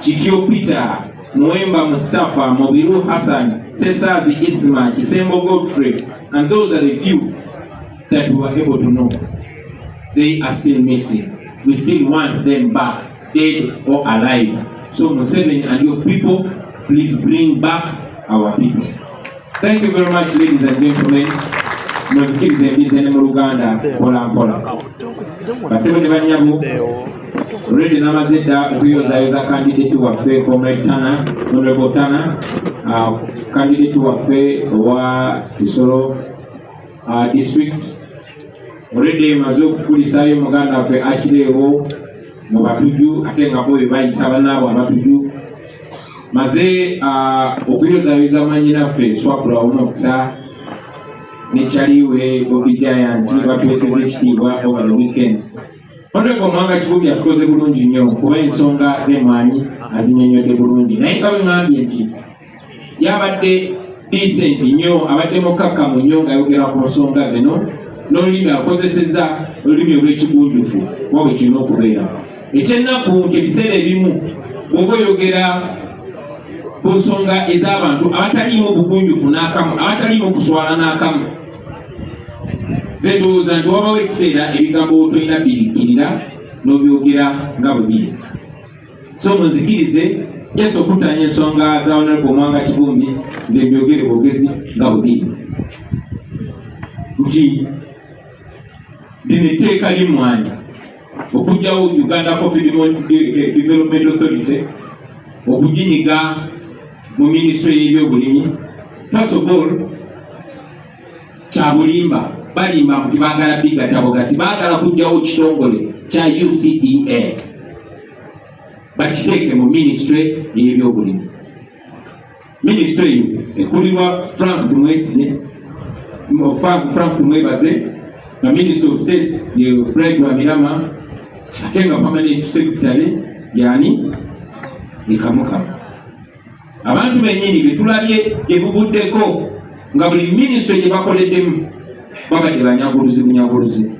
Chikio Peter, Mwemba Mustafa, Mobiru Hassan, Sesazi Isma, Chisembo Godfrey, and those are the few that we were able to know. They are still missing. We still want them back, dead or alive. So Museveni and your people, please bring back our people. Thank you very much, ladies and gentlemen. Muzikirize mbizene mu Luganda mpola mpola. Basebo ne banyamu already namazeta okuyozayoza candidate waffe Comrade Tana, Honorable Tana, candidate waffe wa Kisoro district. Already maze okukulisayo muganda waffe akireewo mu Batuju, ate nga bo bayita banaabo Abatuju. Maze okuyozayoza manyinaffe Swapula omukisa ne Chaliwe Bobby Giant batweseza ekitiibwa over the weekend. Honorable Mwanga Kibubi atukoze bulungi nnyo kuba ensonga z'emwanyi azinnyonnyodde bulungi, naye nga bwe ngambye nti yabadde decent nnyo, abadde mukkakkamu nnyo ng'ayogera ku nsonga zino, n'olulimi akozesezza olulimi olw'ekigunjufu nga bwe kirina okubeera. Ekyennaku nti ebiseera ebimu bw'oba oyogera ku nsonga ez'abantu abataliimu bugunjufu n'akamu, abataliimu kuswala n'akamu, ze ndowooza nti wabawo ekiseera ebigambo tolina birikirira n'obyogera nga bwe biri. So munzikirize yes okutaanya ensonga za Honorable Mwanga Kibumbi, nze mbyogere bwogezi nga bwe biri. Nti lino etteeka limwanyi okugyawo Uganda Coffee Development Authority okuginyiga mu Ministry y'ebyobulimi. First of all, kyabulimba, balimba nti baagala bigatabogasi, baagala kugyawo kitongole kya UCDA bakiteeke mu Ministry y'ebyobulimi. Ministry eyo ekulirwa Frank Tumwebaze, na Minister of State ye Fred Wamirama, ate nga permanent secretary yani Nikamuka. Abantu bennyini betulabye ebuvuddeko nga buli ministry gye bakoleddemu babadde bunyaguluzi.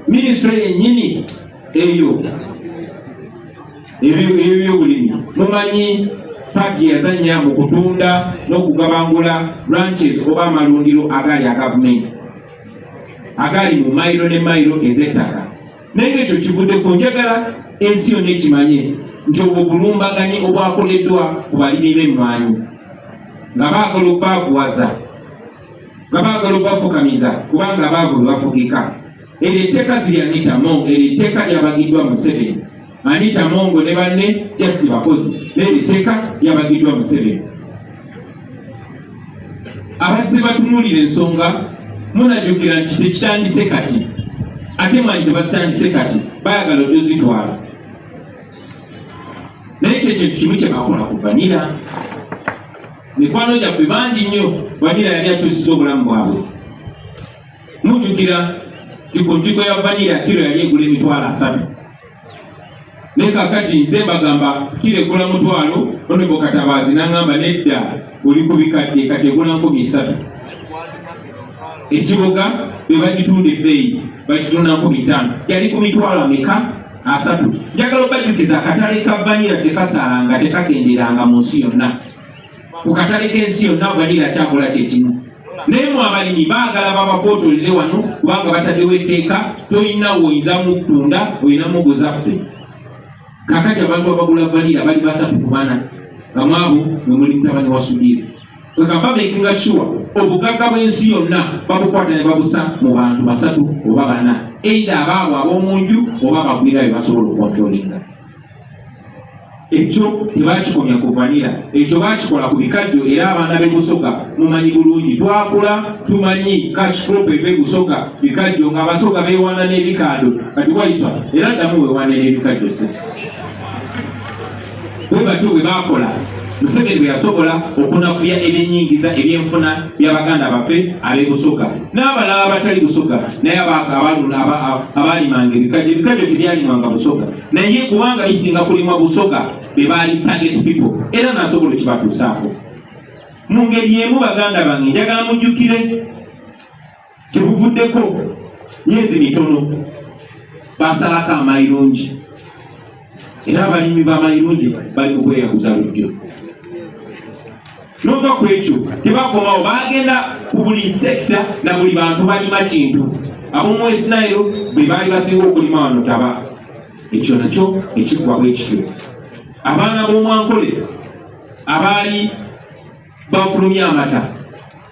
Ministry yennyini eyo ebyobulimi mumanyi party yazanya mu kutunda n'okugabangula branches oba amalundiro agali agavumenti agali mu mayiro ne mayiro ez'ettaka. Naye ekyo kivuddeko, njagala ensi yonna ekimanye nti obwo bulumbaganyi obwakoleddwa ku balimi b'emmwanyi nga baagala okubaavuwaza, nga baagala okubafukamiza kubanga baagala bafugika. Eryo etteeka si lya Anita Mongo, eryo etteeka lyabagiddwa Museveni. Anita Mongo ne banne just bakozi, n'eryo etteeka lyabagiddwa Museveni. Abazze batunuulira ensonga munajjukira nti tekitandise kati, ate mwanyi tebazitandise kati, bayagala oddozitwala. Naye ekyo ekintu kimu kye bakola ku Vanilla. Mikwano gyaffe bangi nnyo Vanilla yali atuusiza obulamu bwabwe. mujukira ikontiko ya vanilla kilo yali egula emitwalo 3 naye kakati nze mbagamba kilo egula mutwalo Honorable Katabazi n'angamba nedda oli ku bikadde kati egula 3,000 ekiboga bwe bagitunda ebbeeyi bagitunda 5,000 yali ku mitwalo ameka 3. njagala obajjukiza akatale ka vanilla tekasalanga tekakenderanga mu nsi yonna ku katale k'ensi yonna vanilla kyakola kyekimu naye mu abalimi baagala babafootolere wano kubanga bataddewo etteeka toyina woyinza mu ttunda oyina mugozaffe kakati abantu abagula vanilla bali 3 nga mwabo mwe muli mutabani wa Sudiri kwekamba makinga sure obugagga bw'ensi yonna babukwata ne babusa mu bantu 3 oba 4 either abaabo ab'omunju oba bagwira bye basobola okontrolinga. Ekyo tebakikomya ku vanilla, ekyo bakikola ku bikajjo era abaana b'e Busoga mumanyi bulungi twakula tumanyi cash crop eve Busoga bikajjo nga Abasoga beewaana n'ebikaado kati Waiswa era ddamu weewaana n'ebikajjo se bwe batyo bwe baakola Museveni bwe yasobola okunafuya ebyennyingiza ebyenfuna by'Abaganda baffe ab'e Busoga n'abalala abatali Busoga naye abaalimanga ebikajjo tebyalimwanga Busoga naye kubanga bisinga kulimwa Busoga be baali target people era n'asobola ekibatuusaako. Mu ngeri emu Baganda bange njagala mujjukire kyebuvuddeko myezi mitono baasalako amayirungi era abalimi b'amayirungi bali mu kweyaguza lujjo. Nova ku ekyo tebakomawo baagenda ku buli sekita na buli bantu balima kintu ab'omu West Nile be baali basinga okulima wano Taba ekyo nakyo ekiggwa bwekityo. Abaana b'Omwankole abaali bafulumya amata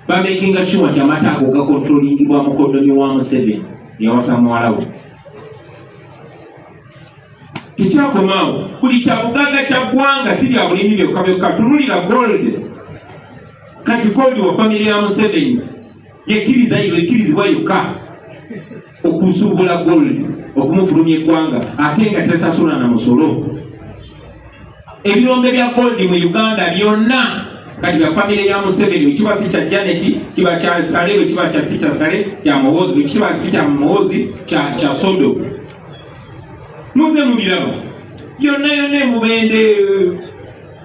bamekinga sure nti amata ago gakontrolingibwa mukoddomi wa Museveni yawasa muwala we. Tekyakomaawo buli kyabugagga kya ggwanga si bya bulimi byokka byokka. Tunulira gold kati gold wa family ya Museveni yekkirizibwa yokka okusuubula gold okumufulumya eggwanga ate nga tesasula na musolo. Ebirombe bya gold mu Uganda byonna kati bya family ya Museveni, kiba si kya Janet, kiba kya Sale, kiba kya si kya Sale kya Muhoozi, kiba si kya Muhoozi kya Sodo. Muze mubiraba byonna yonna Mubende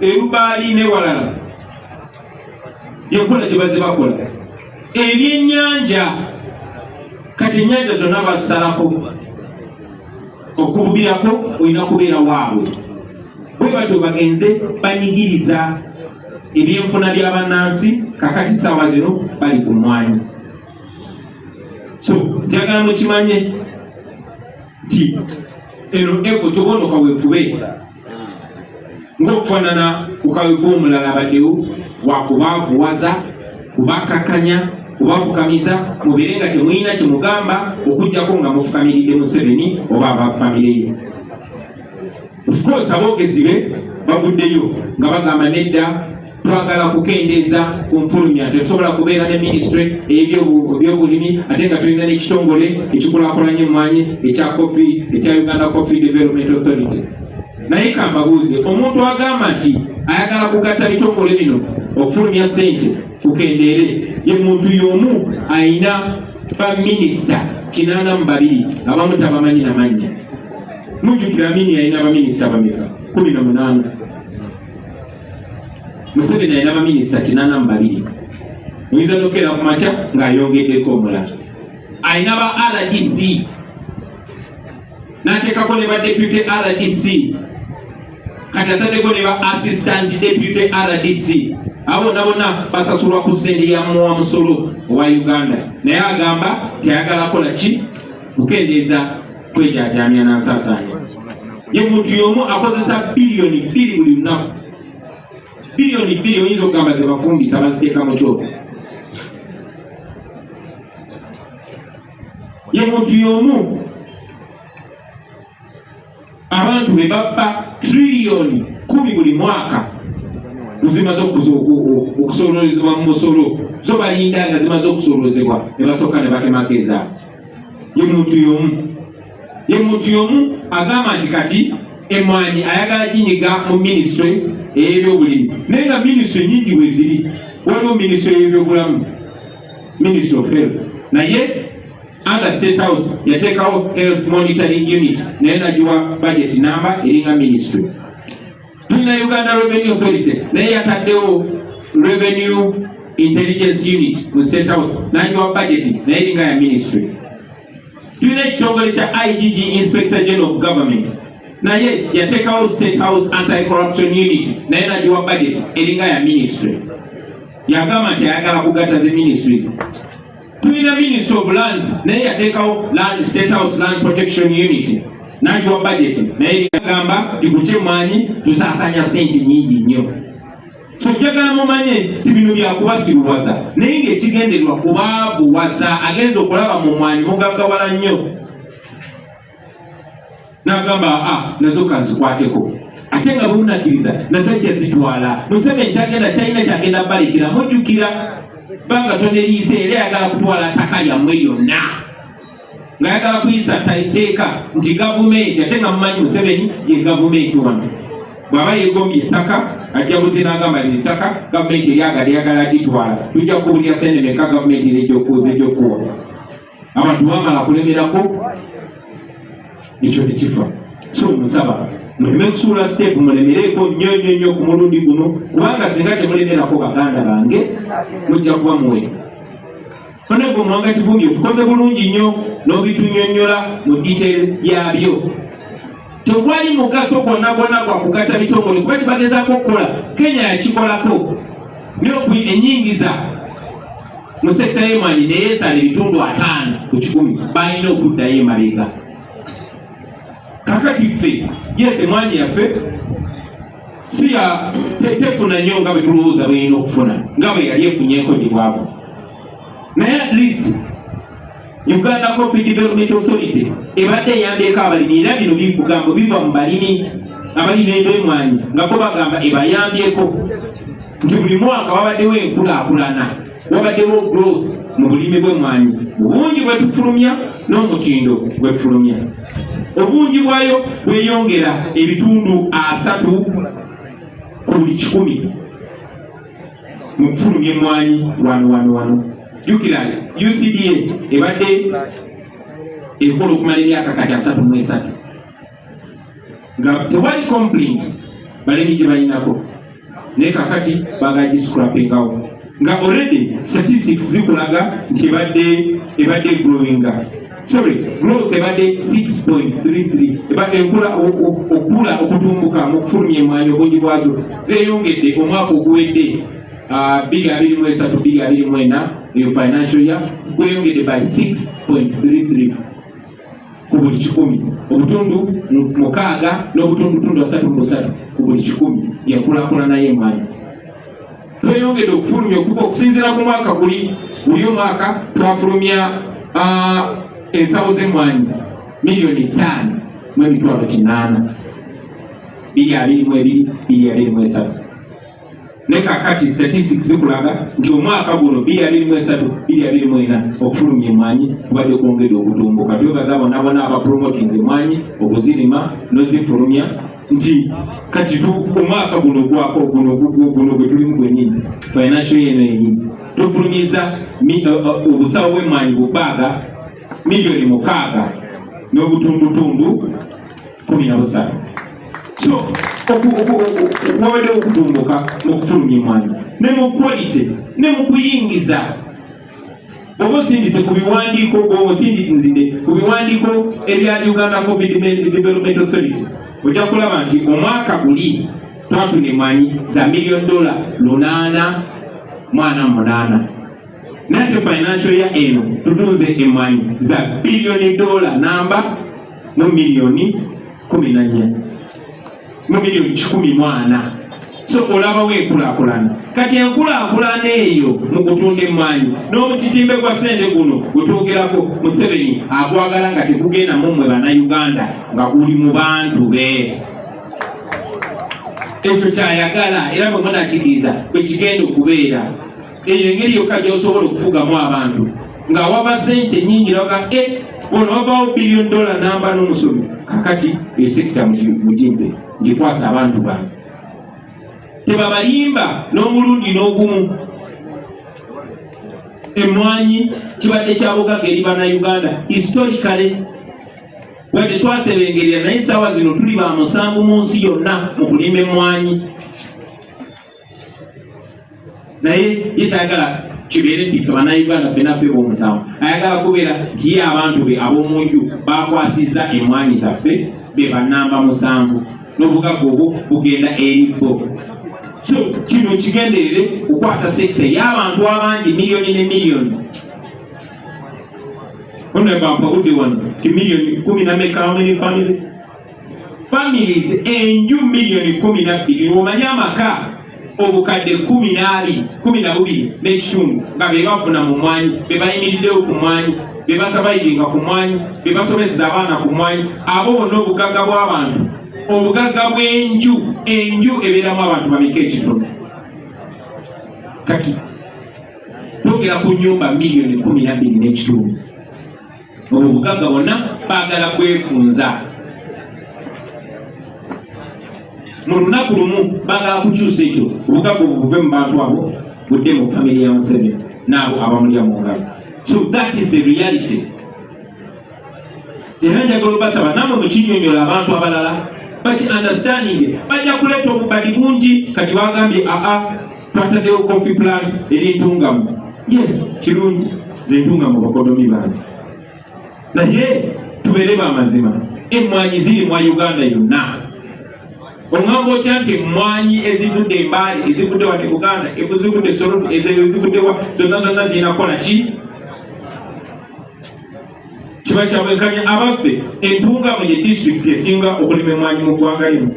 Erubaali ne walala yekola gye baze bakola ebyennyanja. Kati ennyanja zonna basalako okuvubirako olina kubeera waabwe bwe batyo bagenze banyigiriza ebyenfuna by'abannansi kakati saawa zino bali ku mmwanyi. So njagala mukimanye nti eno evo tobona kaweefube ng'okufaanana ku kaweefu omulala abaddewo wakubaavuwaza kubakakanya kubafukamiza mubeere nga temulina kyemugamba okujjako nga mufukamiridde Museveni oba abafamire ye. Of course aboogezi be bavuddeyo nga bagamba nedda twagala kukendeeza ku nfulumya tetusobola kubeera ne ministry ebyobulimi ate nga tulina n'ekitongole ekikulaakulanya emmwanyi ekya Uganda Coffee Development Authority. Naye kambabuuze omuntu agamba nti ayagala kugatta bitongole bino okufulumya ssente kukendeere ye muntu y'omu ayina baminisita 82 abamu tabamanyi namannya. Mujjukira Amini ayina baminisita bameka 18. Museveni ayina baminisita 82. Oyinza n'okera ku makya ng'ayongeddeko omulala. Ayina ba RDC n'ateekako ne ba deputy RDC kati ataddeko ne ba assistant deputy RDC. Abo bonna basasulwa ku ssente ya muwa musolo owa Uganda naye agamba teyagala kola ki kukendeeza kwejaajamya n'ansaasaanya. Ye muntu y'omu akozesa biliyoni 2 buli lunaku. Biliyoni 2 oyinza okugamba ze bafumbisa baziteeka mu kyoto. Ye muntu y'omu abantu be babba triliyoni 10 buli mwaka zimaze okusolozebwa mu musolo zo balinda nga zimaze okusolozebwa ne basooka ne batemako ezaabwe. Ye muntu y'omu agamba nti kati emmwanyi ayagala ginyiga mu ministry ey'ebyobulimi naye nga ministry nyingi bwe ziri. Waliwo ministry y'ebyobulamu, ministry of health, naye under State House yateekawo health monitoring unit naye nagiwa budget number eringa ministry. Tulina Uganda Revenue Authority naye yataddewo revenue intelligence unit mu State House nagiwa budget naye eringa ya ministry. Tulina ekitongole kya IGG Inspector General of Government naye yateekawo State House anti-corruption unit naye nagiwa budget eringa ya ministry. Yagamba nti ayagala kugatta ze ministries. Tulina Ministry of Lands naye yateekawo State House Land Protection Unit nagiwa budget naye yagamba tikuche mwanyi tusaasanya sente nyingi nnyo. So njagala mumanye tibino byakubasiruwaza naye ng'ekigendererwa kubaabuwaza agenza okulaba mu mwanyi mugaggawala nnyo. N'agamba nazo kanzikwateko ate nga bwemunakkiriza nazajja zitwala Museveni tagenda kyalina kyagenda balekera mujjukira banga toneriise era yagala kutwala ttaka lyammwe lyonna ng'ayagala kuyisa tteeka nti gavumenti ate nga mumanyi Museveni ye gavumenti wano bw'aba yeegombye ettaka ajja buze n'agamba lino ettaka gavumenti eryagadde yagala litwala tujja kubulya sente meka gavumenti erejjokuuza ejjokuwa abantu bamala kulemerako ekyo ne kifa. So musaba muleme kusuula step mulemereko nnyo nnyo ku mulundi guno kubanga singa temulemerako baganda bange mujja kuba muwe. Honorable Mwanga Kivumbi tukoze bulungi nnyo n'obitunnyonnyola mu detail yabyo. Tewali mugaso gwonna gwonna gwa kugatta bitongole kuba kibagezaako okukola Kenya yakikolako n'enyingiza mu sekta y'emwanyi neyeesala ebitundu 5 ku 10 balina okuddayo emabega. Kakati ffe yese mwanyi yaffe si ya tefuna nnyo nga bwe tulowooza bweyina okufuna nga bwe yali efunyeko dibwabo. Naye at least Uganda Coffee Development Authority ebadde eyambyeko abalimi era bino bikugambo biva mu balimi abalimi b'emwanyi nga bo bagamba ebayambyeko nti buli mwaka wabaddewo enkulaakulana wabaddewo growth mu bulimi bw'emwanyi obungi bwe tufulumya n'omutindo gwe tufulumya. Obungi bwayo bweyongera ebitundu 3 ku buli 100 mu kufulumya emmwanyi wano. Jukira UCDA ebadde ekola okumala emyaka kati 33 nga tewali complaint balimi gye balinako naye kakati bagagiscrapingawo nga already statistics zikulaga nti ebadde growinga. Growth ebadde 6.33 ebadde okula okutumbuka mu kufulumya emmwanyi obungi bwazo zeeyongedde omwaka oguwedde 2023-2024 eyo financial year gweyongedde by 6.33 ku buli 10 obutundu 6 n'obutundu 3 ku buli 10 yenkulaakulana y'emmwanyi. Tweyongedde okufulumya okusinziira ku mwaka buli omwaka twafulumya ensawo z'emmwanyi milioni 5.8 2022-2023 ne kakati statistics zikulaga nti omwaka guno 2023-2024 okufulumya emmwanyi kubadde kwongedde okutumbuka. Twebaza bonna abapromotings emmwanyi okuzirima n'ozifulumya nti kati omwaka guno gwako guno gwe tulimu gwennyini financial year yennyini tufulumiza obusawo bw'emmwanyi bubaaga milioni 6 n'obutundutundu 13. So wabadde okutumbuka mu kufulumya emmwanyi ne mu quality ne mu kuyingiza. Bw'oba osindise ku biwandiiko ku biwandiiko ebya Uganda Coffee Development Authority ojja kulaba nti omwaka guli twatuna emmwanyi za $8.48 million. Nate financial year eno tutunze emmwanyi za $1 billion namba mu milioni 14 mu milioni 14. So olabawo enkulaakulana. Kati enkulaakulana eyo mu kutunda emmwanyi n'omutitimbe gwa sente guno gutwogerako Museveni agwagala nga tegugenda mu mmwe bannayuganda nga guli mu bantu be. Ekyo kyayagala era bwe munakkiriza bwe kigenda okubeera. Eyo engeri yokka gy'osobola okufugamu abantu nga waba sente nnyingi naga ono wabaawo $1 billion namba n'omusomi kakati esekita mugimbe ngikwasa abantu bange tebabalimba n'omulundi n'ogumu. emmwanyi kibadde kya bugagga eri bannayuganda historically wadde twasebengerera naye essaawa zino tuli ba musanvu mu nsi yonna mu kulima emmwanyi naye yetayagala kibeere nti ffe bannayuganda ffenaffe b'omusanvu ayagala kubeera nti ye abantu be ab'omunju bakwasizza emmwanyi zaffe be bannamba musanvu n'obugagga obwo bugenda eribbo. So kino kigenderere okukwata sekita y'abantu abangi miliyoni ne miliyoni. Mpagudde wano ti miliyoni 10 na meka, how many families? Families enju miliyoni 12. Omanyi amaka obukadde 12 n'ekitundu nga be bafuna mu mwanyi, be bayimiriddewo ku mwanyi, be basabayiringa ku mwanyi, be basomeseza abaana ku mwanyi. Abo bonna obugagga bw'abantu, obugagga bw'enju, enju ebeeramu abantu bameka ekitundu. Kati twogera ku nnyumba miliyoni 12 n'ekitundu. Obwo obugagga bonna baagala kwefunza. Mu lunaku lumu baagala kukyusa ekyo obugagga obwo buve mu bantu abo budde mu family ya Museveni n'abo abamulya mu ngalo. So that is the reality. Era njagala obasaba namwe mukinyonyola abantu abalala baki understanding bajja kuleeta obubadi bungi. Kati bagambye twataddewo coffee plant eri ntungamu. Yes, kirungi ze ntungamu bakodomi bange, naye tubeere b'amazima. Emmwanyi ziri mu Uganda yonna. Ongamba otya nti emmwanyi ezivudde Mbale, ezivudde wadde Buganda, ezivudde Soro, ezivudde wa zonna zirina kola ki? Kiba kya bwenkanya. Abaffe entungamu ye district esinga okulima emmwanyi mu ggwanga limu.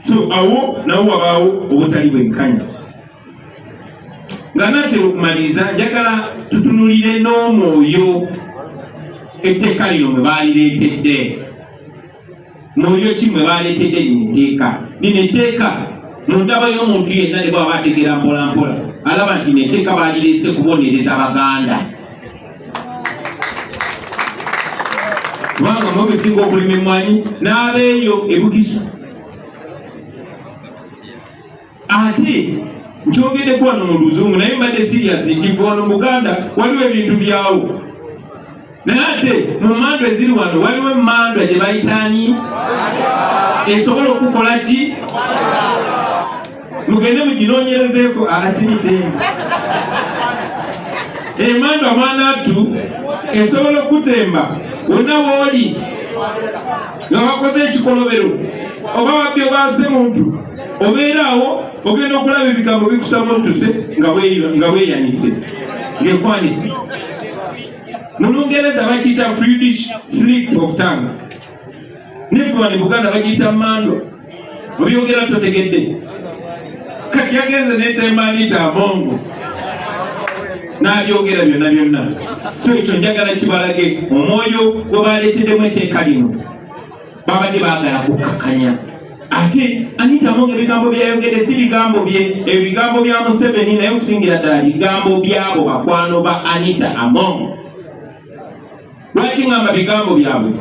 So awo nawo wabaawo obutali bwenkanya. Nga natera okumaliriza, njagala tutunulire n'omwoyo etteeka lino mwe baalireetedde. Mwoyo ki mwe baaleetedde lino etteeka? Lino etteeka mu ndaba y'omuntu yenna ne bw'aba ategeera mpola mpola alaba nti lino etteeka baalireese kubonereza Baganda. Kubanga mwebesinga okulima emmwanyi n'abeeyo e Bugisu. Ate nkyogedeko wano mu Luzungu naye mbadde serious nti wano mu Buganda waliwo ebintu byawo. Naye ate mu mmandwa eziri wano waliwo emmandwa gye bayitaani esobola okukola ki? Mugende muginoonyerezeeko asinitemu. Emmandwa mwanattu esobola okutemba wonna wooli nga bakoze ekikolobero oba wabbi obaase muntu obeera awo ogenda okulaba ebigambo bikusamu ntuse nga weeyanise ng'ekwanise. Mu Lungereza bakiyita Freudish slip of tongue. Niffe wano Buganda bagiyita mmandwa. Obyogera totegedde. Kati yagenze n'etemba aniita abongo n'abyogera byonna byonna. So ekyo njagala kibalage omwoyo gwe baaleeteddemu etteeka lino babadde baagala kukkakanya. Ate Anita Amongo ebigambo byayogedde si bigambo bye, ebigambo bya Museveni, naye okusingira ddala bigambo byabo bakwano ba Anita Amongo. Lwaki ngamba bigambo byabwe?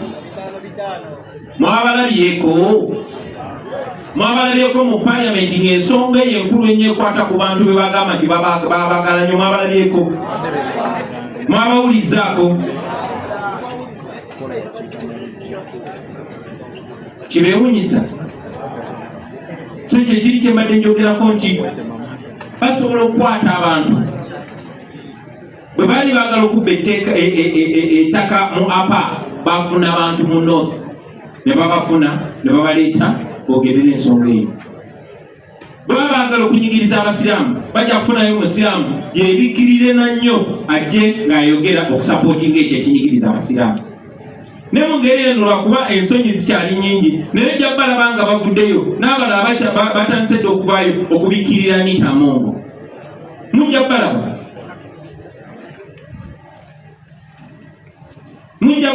Mwabalabyeko mu parliament ng'ensonga eyo enkulu ennyo ekwata ku bantu be bagamba nti babagala nnyo. Mwabalabyeko, mwabawulizzaako. Kibeewunyisa. So ekyo ekiri kye mbadde njogerako nti basobola okukwata abantu bwe baali baagala okubba ettaka mu apa bafuna abantu mu north ne babafuna ne babaleeta boogere n'ensonga eyo. Bwe baba baagala okunyigiriza abasiraamu bajja kufunayo omusiraamu yeebikkirire na nnyo ajje ng'ayogera okusapootinga ekyo ekinyigiriza abasiraamu. Ne mu ngeri eno lwakuba ensonyi zikyali nnyingi naye jja balaba nga bavuddeyo n'abalala batandise dde okuvaayo okubikkirira Anita Amongo. Mujja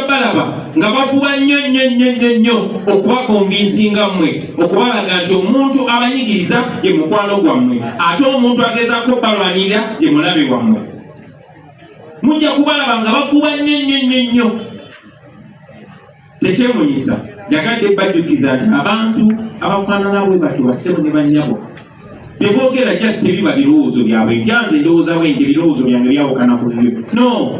balaba nga bavuba nnyo okubakonvinsinga mmwe okubalaga nti omuntu abanyigiriza ye mukwano gwammwe ate omuntu agezaako balwanirira ye mulabe wammwe. Mujja kubalaba nga bavuba nnyo. Tekyemunyisa yagadde bajjukiza nti abantu abafaanana bwe batyo bassebo ne bannyabo beboogera just tebiba birowoozo byabwe ntyanze ndowooza bwenge birowoozo byange byawukana ku bibyo no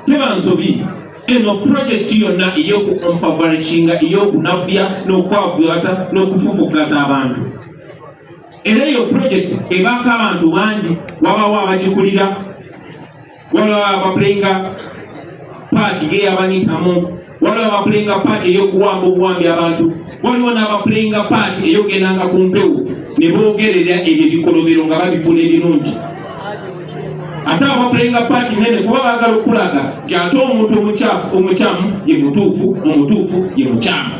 teba nsobi eno project yonna ey'okuempoweringa ey'okunafuya n'okwavulaza n'okufufugaza abantu era eyo project ebaako abantu bangi wabawo abagikulira waliwo abaplayinga paati geyabanitamu waliwo abaplayinga paati ey'okuwamba obuwambi abantu waliwo n'abaplayinga paati ey'ogendanga ku mpewo ne boogerera ebyo ebikolobero nga babifuula ebirungi ate abaplayinga paati nene kuba baagala okulaga nti ate omuntu omukyamu ye mutuufu omutuufu ye mukyamu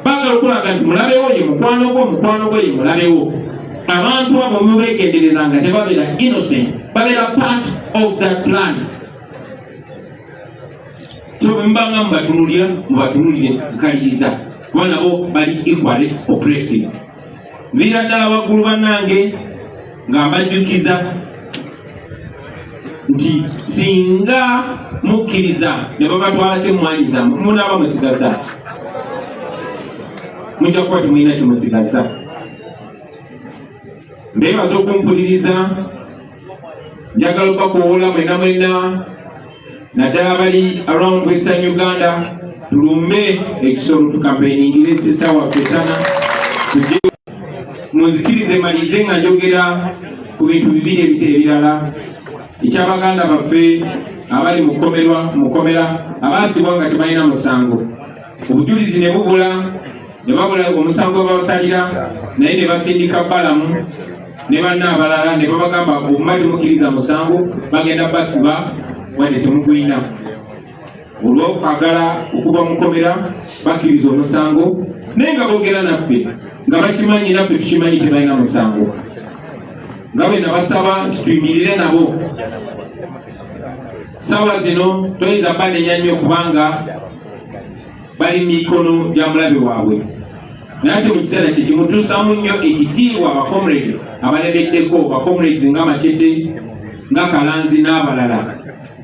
baagala okulaga nti mulabewo ye mukwano gwo omukwano gwo ye mulabewo abantu abo mubeegendereza nga tebabeera innocent babeera part of that plan so bwembanga mubatunulire nkaliriza kuba nabo bali equally oppressive nviira ddala waggulu bannange nga mbajjukiza nti singa mukkiriza ne babatwalako emmwanyi zammwe munaaba musigaza ati mujja kuba temulina kyemusigaza mbeebaza okumpuliriza njagala okubakoowola mwena naddala bali around Western Uganda tulumbe ekisolo tukampeiningire sista waffe Tana tujje munzikirize malize nga njogera ku bintu bibiri ebiseera ebirala ekyabaganda baffe abali mukomera abaasibwa nga tebalina musango obujulizi ne bubula ne babula omusango babasalira naye ne basindika balamu ne banna abalala ne babagamba obuba temukkiriza musango bagenda basiba wadde temugwina olw'okwagala okuva mukomera bakkiriza omusango naye nga boogera naffe nga bakimanyi naffe tukimanyi tebalina musango nga bwe nabasaba nti tuyimirire nabo saawa zino toyinza banenya nnyo kubanga bali mu mikono gya mulabe waabwe naye ate mu kiseera kye kimutuusamu nnyo ekitiibwa abakomrade abalemeddeko bakomrades nga Machete nga Kalanzi n'abalala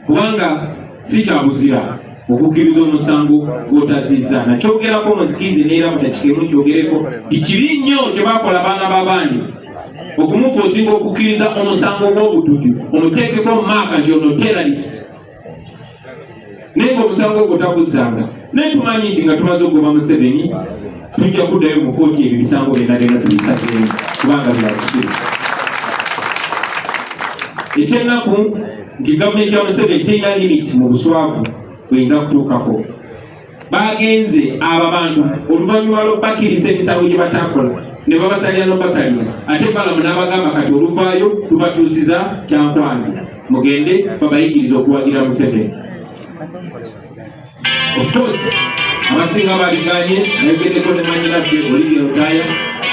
kubanga si kyabuzira okukkiriza omusango gw'otazizza nakyogerako muzikirize neera mutakikemu kyogereko tikibi nnyo kye bakola baana b'abandi okumufuusinga okukkiriza omusango gw'obutuju omuteekeko maaka nti ono terrorist naye nga omusango ogwo taguzzanga naye tumanyi nti nga tumaze okugoba Museveni tujja kuddayo mu kooti ebyo bisango byonna byonna tubisazeemu kubanga bya kisuulu ekyennaku nti gavumenti ya Museveni terina limiti mu buswavu bweyinza kutuukako bagenze abo abantu oluvannyuma lw'obakkiriza emisango gye batakola ne babasalira n'obasalira ate balamu n'abagamba kati oluvaayo tubatuusiza kyankwanzi mugende babayigiriza okuwagira Museveni. Of course abasinga baliganye nayogeddeko ne manyinaffe Olivia Lutaya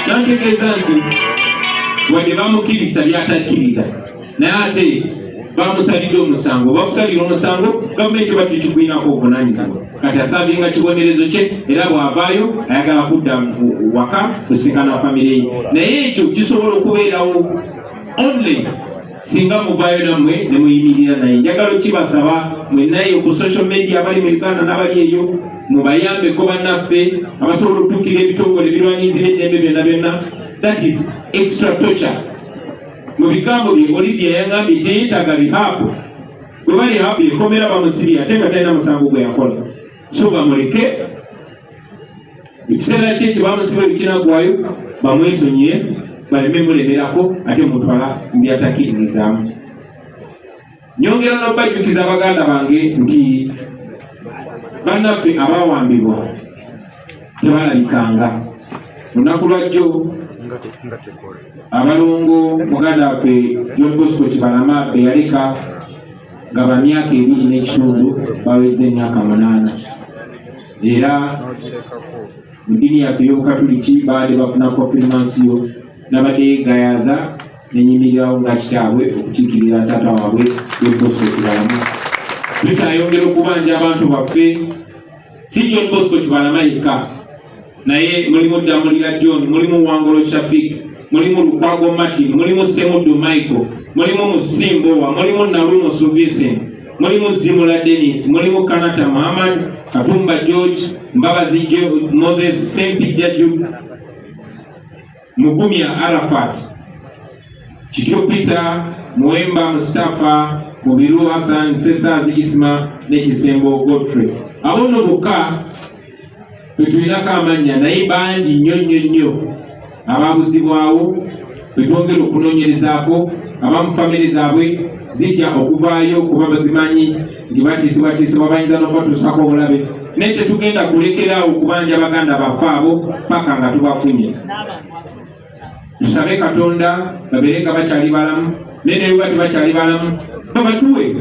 nantegeeza nti wadde bamukkiriza byatakkiriza naye ate bamusalidde omusango bakusalira omusango gavumenti batikigwinako obuvunaanyizibwa kati asabinga kibonerezo kye era bw'avaayo ayagala kudda waka kusinkana famire ye naye ekyo kisobola okubeerawo only singa muvaayo nammwe ne muyimirira naye njagala okibasaba mwennayo ku social media abali mu Uganda n'abali eyo mubayambeko bannaffe abasobola okutuukira ebitongole ebirwanyizi by'eddembe byonna byonna that is extra torture. Mu bigambo bye Olivia yangambye teyeetaaga rehab bwe bali rehab ekomera bamusibye ate nga talina musango gwe yakola so bamuleke ekiseera kye kyebamusiba ebikinagwayo bamwesonyiye baleme mulemerako ate mutwala mbyatakkiririzaamu. Nyongera n'obajjukiza abaganda bange nti bannaffe abawambibwa tebalabikanga. Lunaku lwajjo abalongo muganda waffe John Bosco Kibalama be yaleka nga ba myaka 2 n'ekitundu baweze emyaka 8 era mu ddiini yaffe y'Obukatuliki baadde bafuna konfirmansiyo n'abadde gayaza nenyimirirawo nga kitaabwe okukiikirira taata waabwe John Bosco Kibalama. Tukyayongera okubanja abantu baffe si John Bosco Kibalama yekka naye mulimu Damulira John, mulimu Wangolo Shafik, mulimu Lukwago Martin, mulimu Semuddu Michael, mulimu Musimbowa, mulimu Nalumo Vincent, mulimu Zimula Dennis, mulimu Kanata Muhammad, Katumba George, Mbabazi Moses Sempi Jaju, Mugumya Arafat, Kityo Peter, Muwemba Mustafa, Mubiru Hassan, Sesazi Isma, Nekisembo Godfrey. Abono bokka betulirako amannya naye bangi nnyo ababuzibwawo betwongera okunoonyerezaako abamu famire zaabwe zitya okuvaayo kuba bazimanyi nti batiisibwa bayinza n'okubatuusako obulabe naye tetugenda kulekeraawo okubanja baganda baffe abo paka nga tubafunye. Tusabe Katonda babeere nga bakyali balamu naye ne bwe tebakyali balamu babatuwe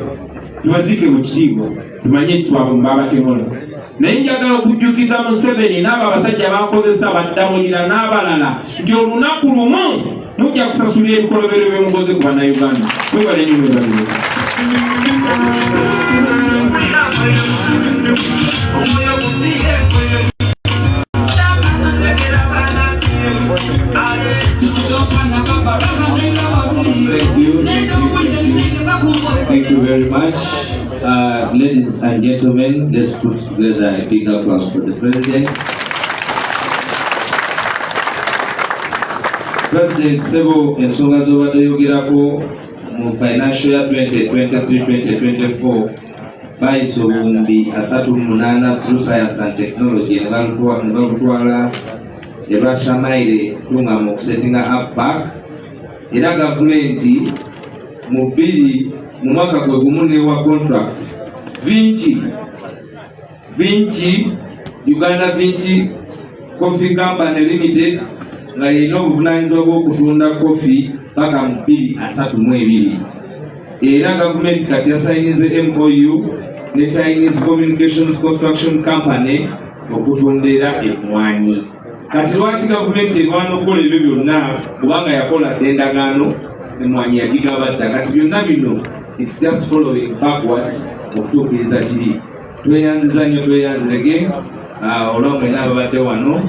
tubaziike mu kitiibwa tumanye twabo mbabatemola. Naye njagala okujjukiza Museveni n'abo abasajja bakozesa baddamulira n'abalala nti olunaku lumu mujja kusasulira ebikolobero by'omugozi ku bannayuganda. Mwebale nnyo mwebale. Thank you very much. Ladies and gentlemen, let's put together a big applause for the President. President Sebo ensonga z'obadde yogerako mu financial year 2023-2024 bayise obuwumbi 38 through science and technology ne balutwala e Rashamaire tunga mu kusettinga up park. Era gavumenti mu mwaka gwe gumu newa contract Vinci Uganda Vinci Coffee Company Limited nga yina obuvunaanyizibwa bw'okutunda kofi paka mu 2032. Era gavumenti kati yasayinize MOU ne Chinese Communications Construction Company okutundira emmwanyi. Kati lwaki gavumenti erwana okukola ebyo byonna kubanga yakola endagaano emmwanyi yagigaba dda. Kati byonna bino it's just following backwards okutuukiriza kiri. Tweyanziza nnyo tweyanzirege olwamwena ababadde wano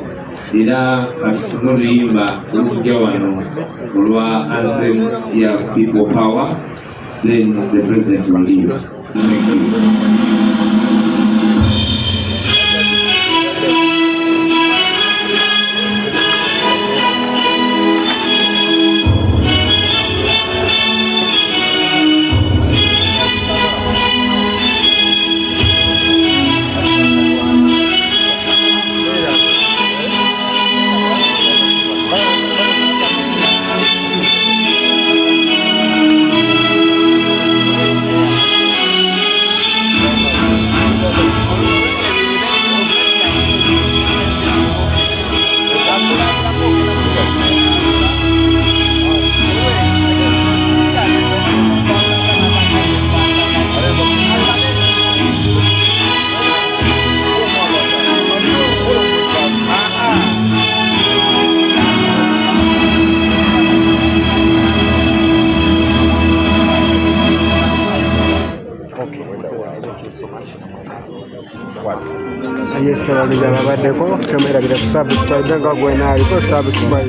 era katufune oluyimba olutujja wano olwa anthem ya people power, then the president will leave. Thank you. Yes, I will have a deco. Camera with a subscribe. When I go subscribe.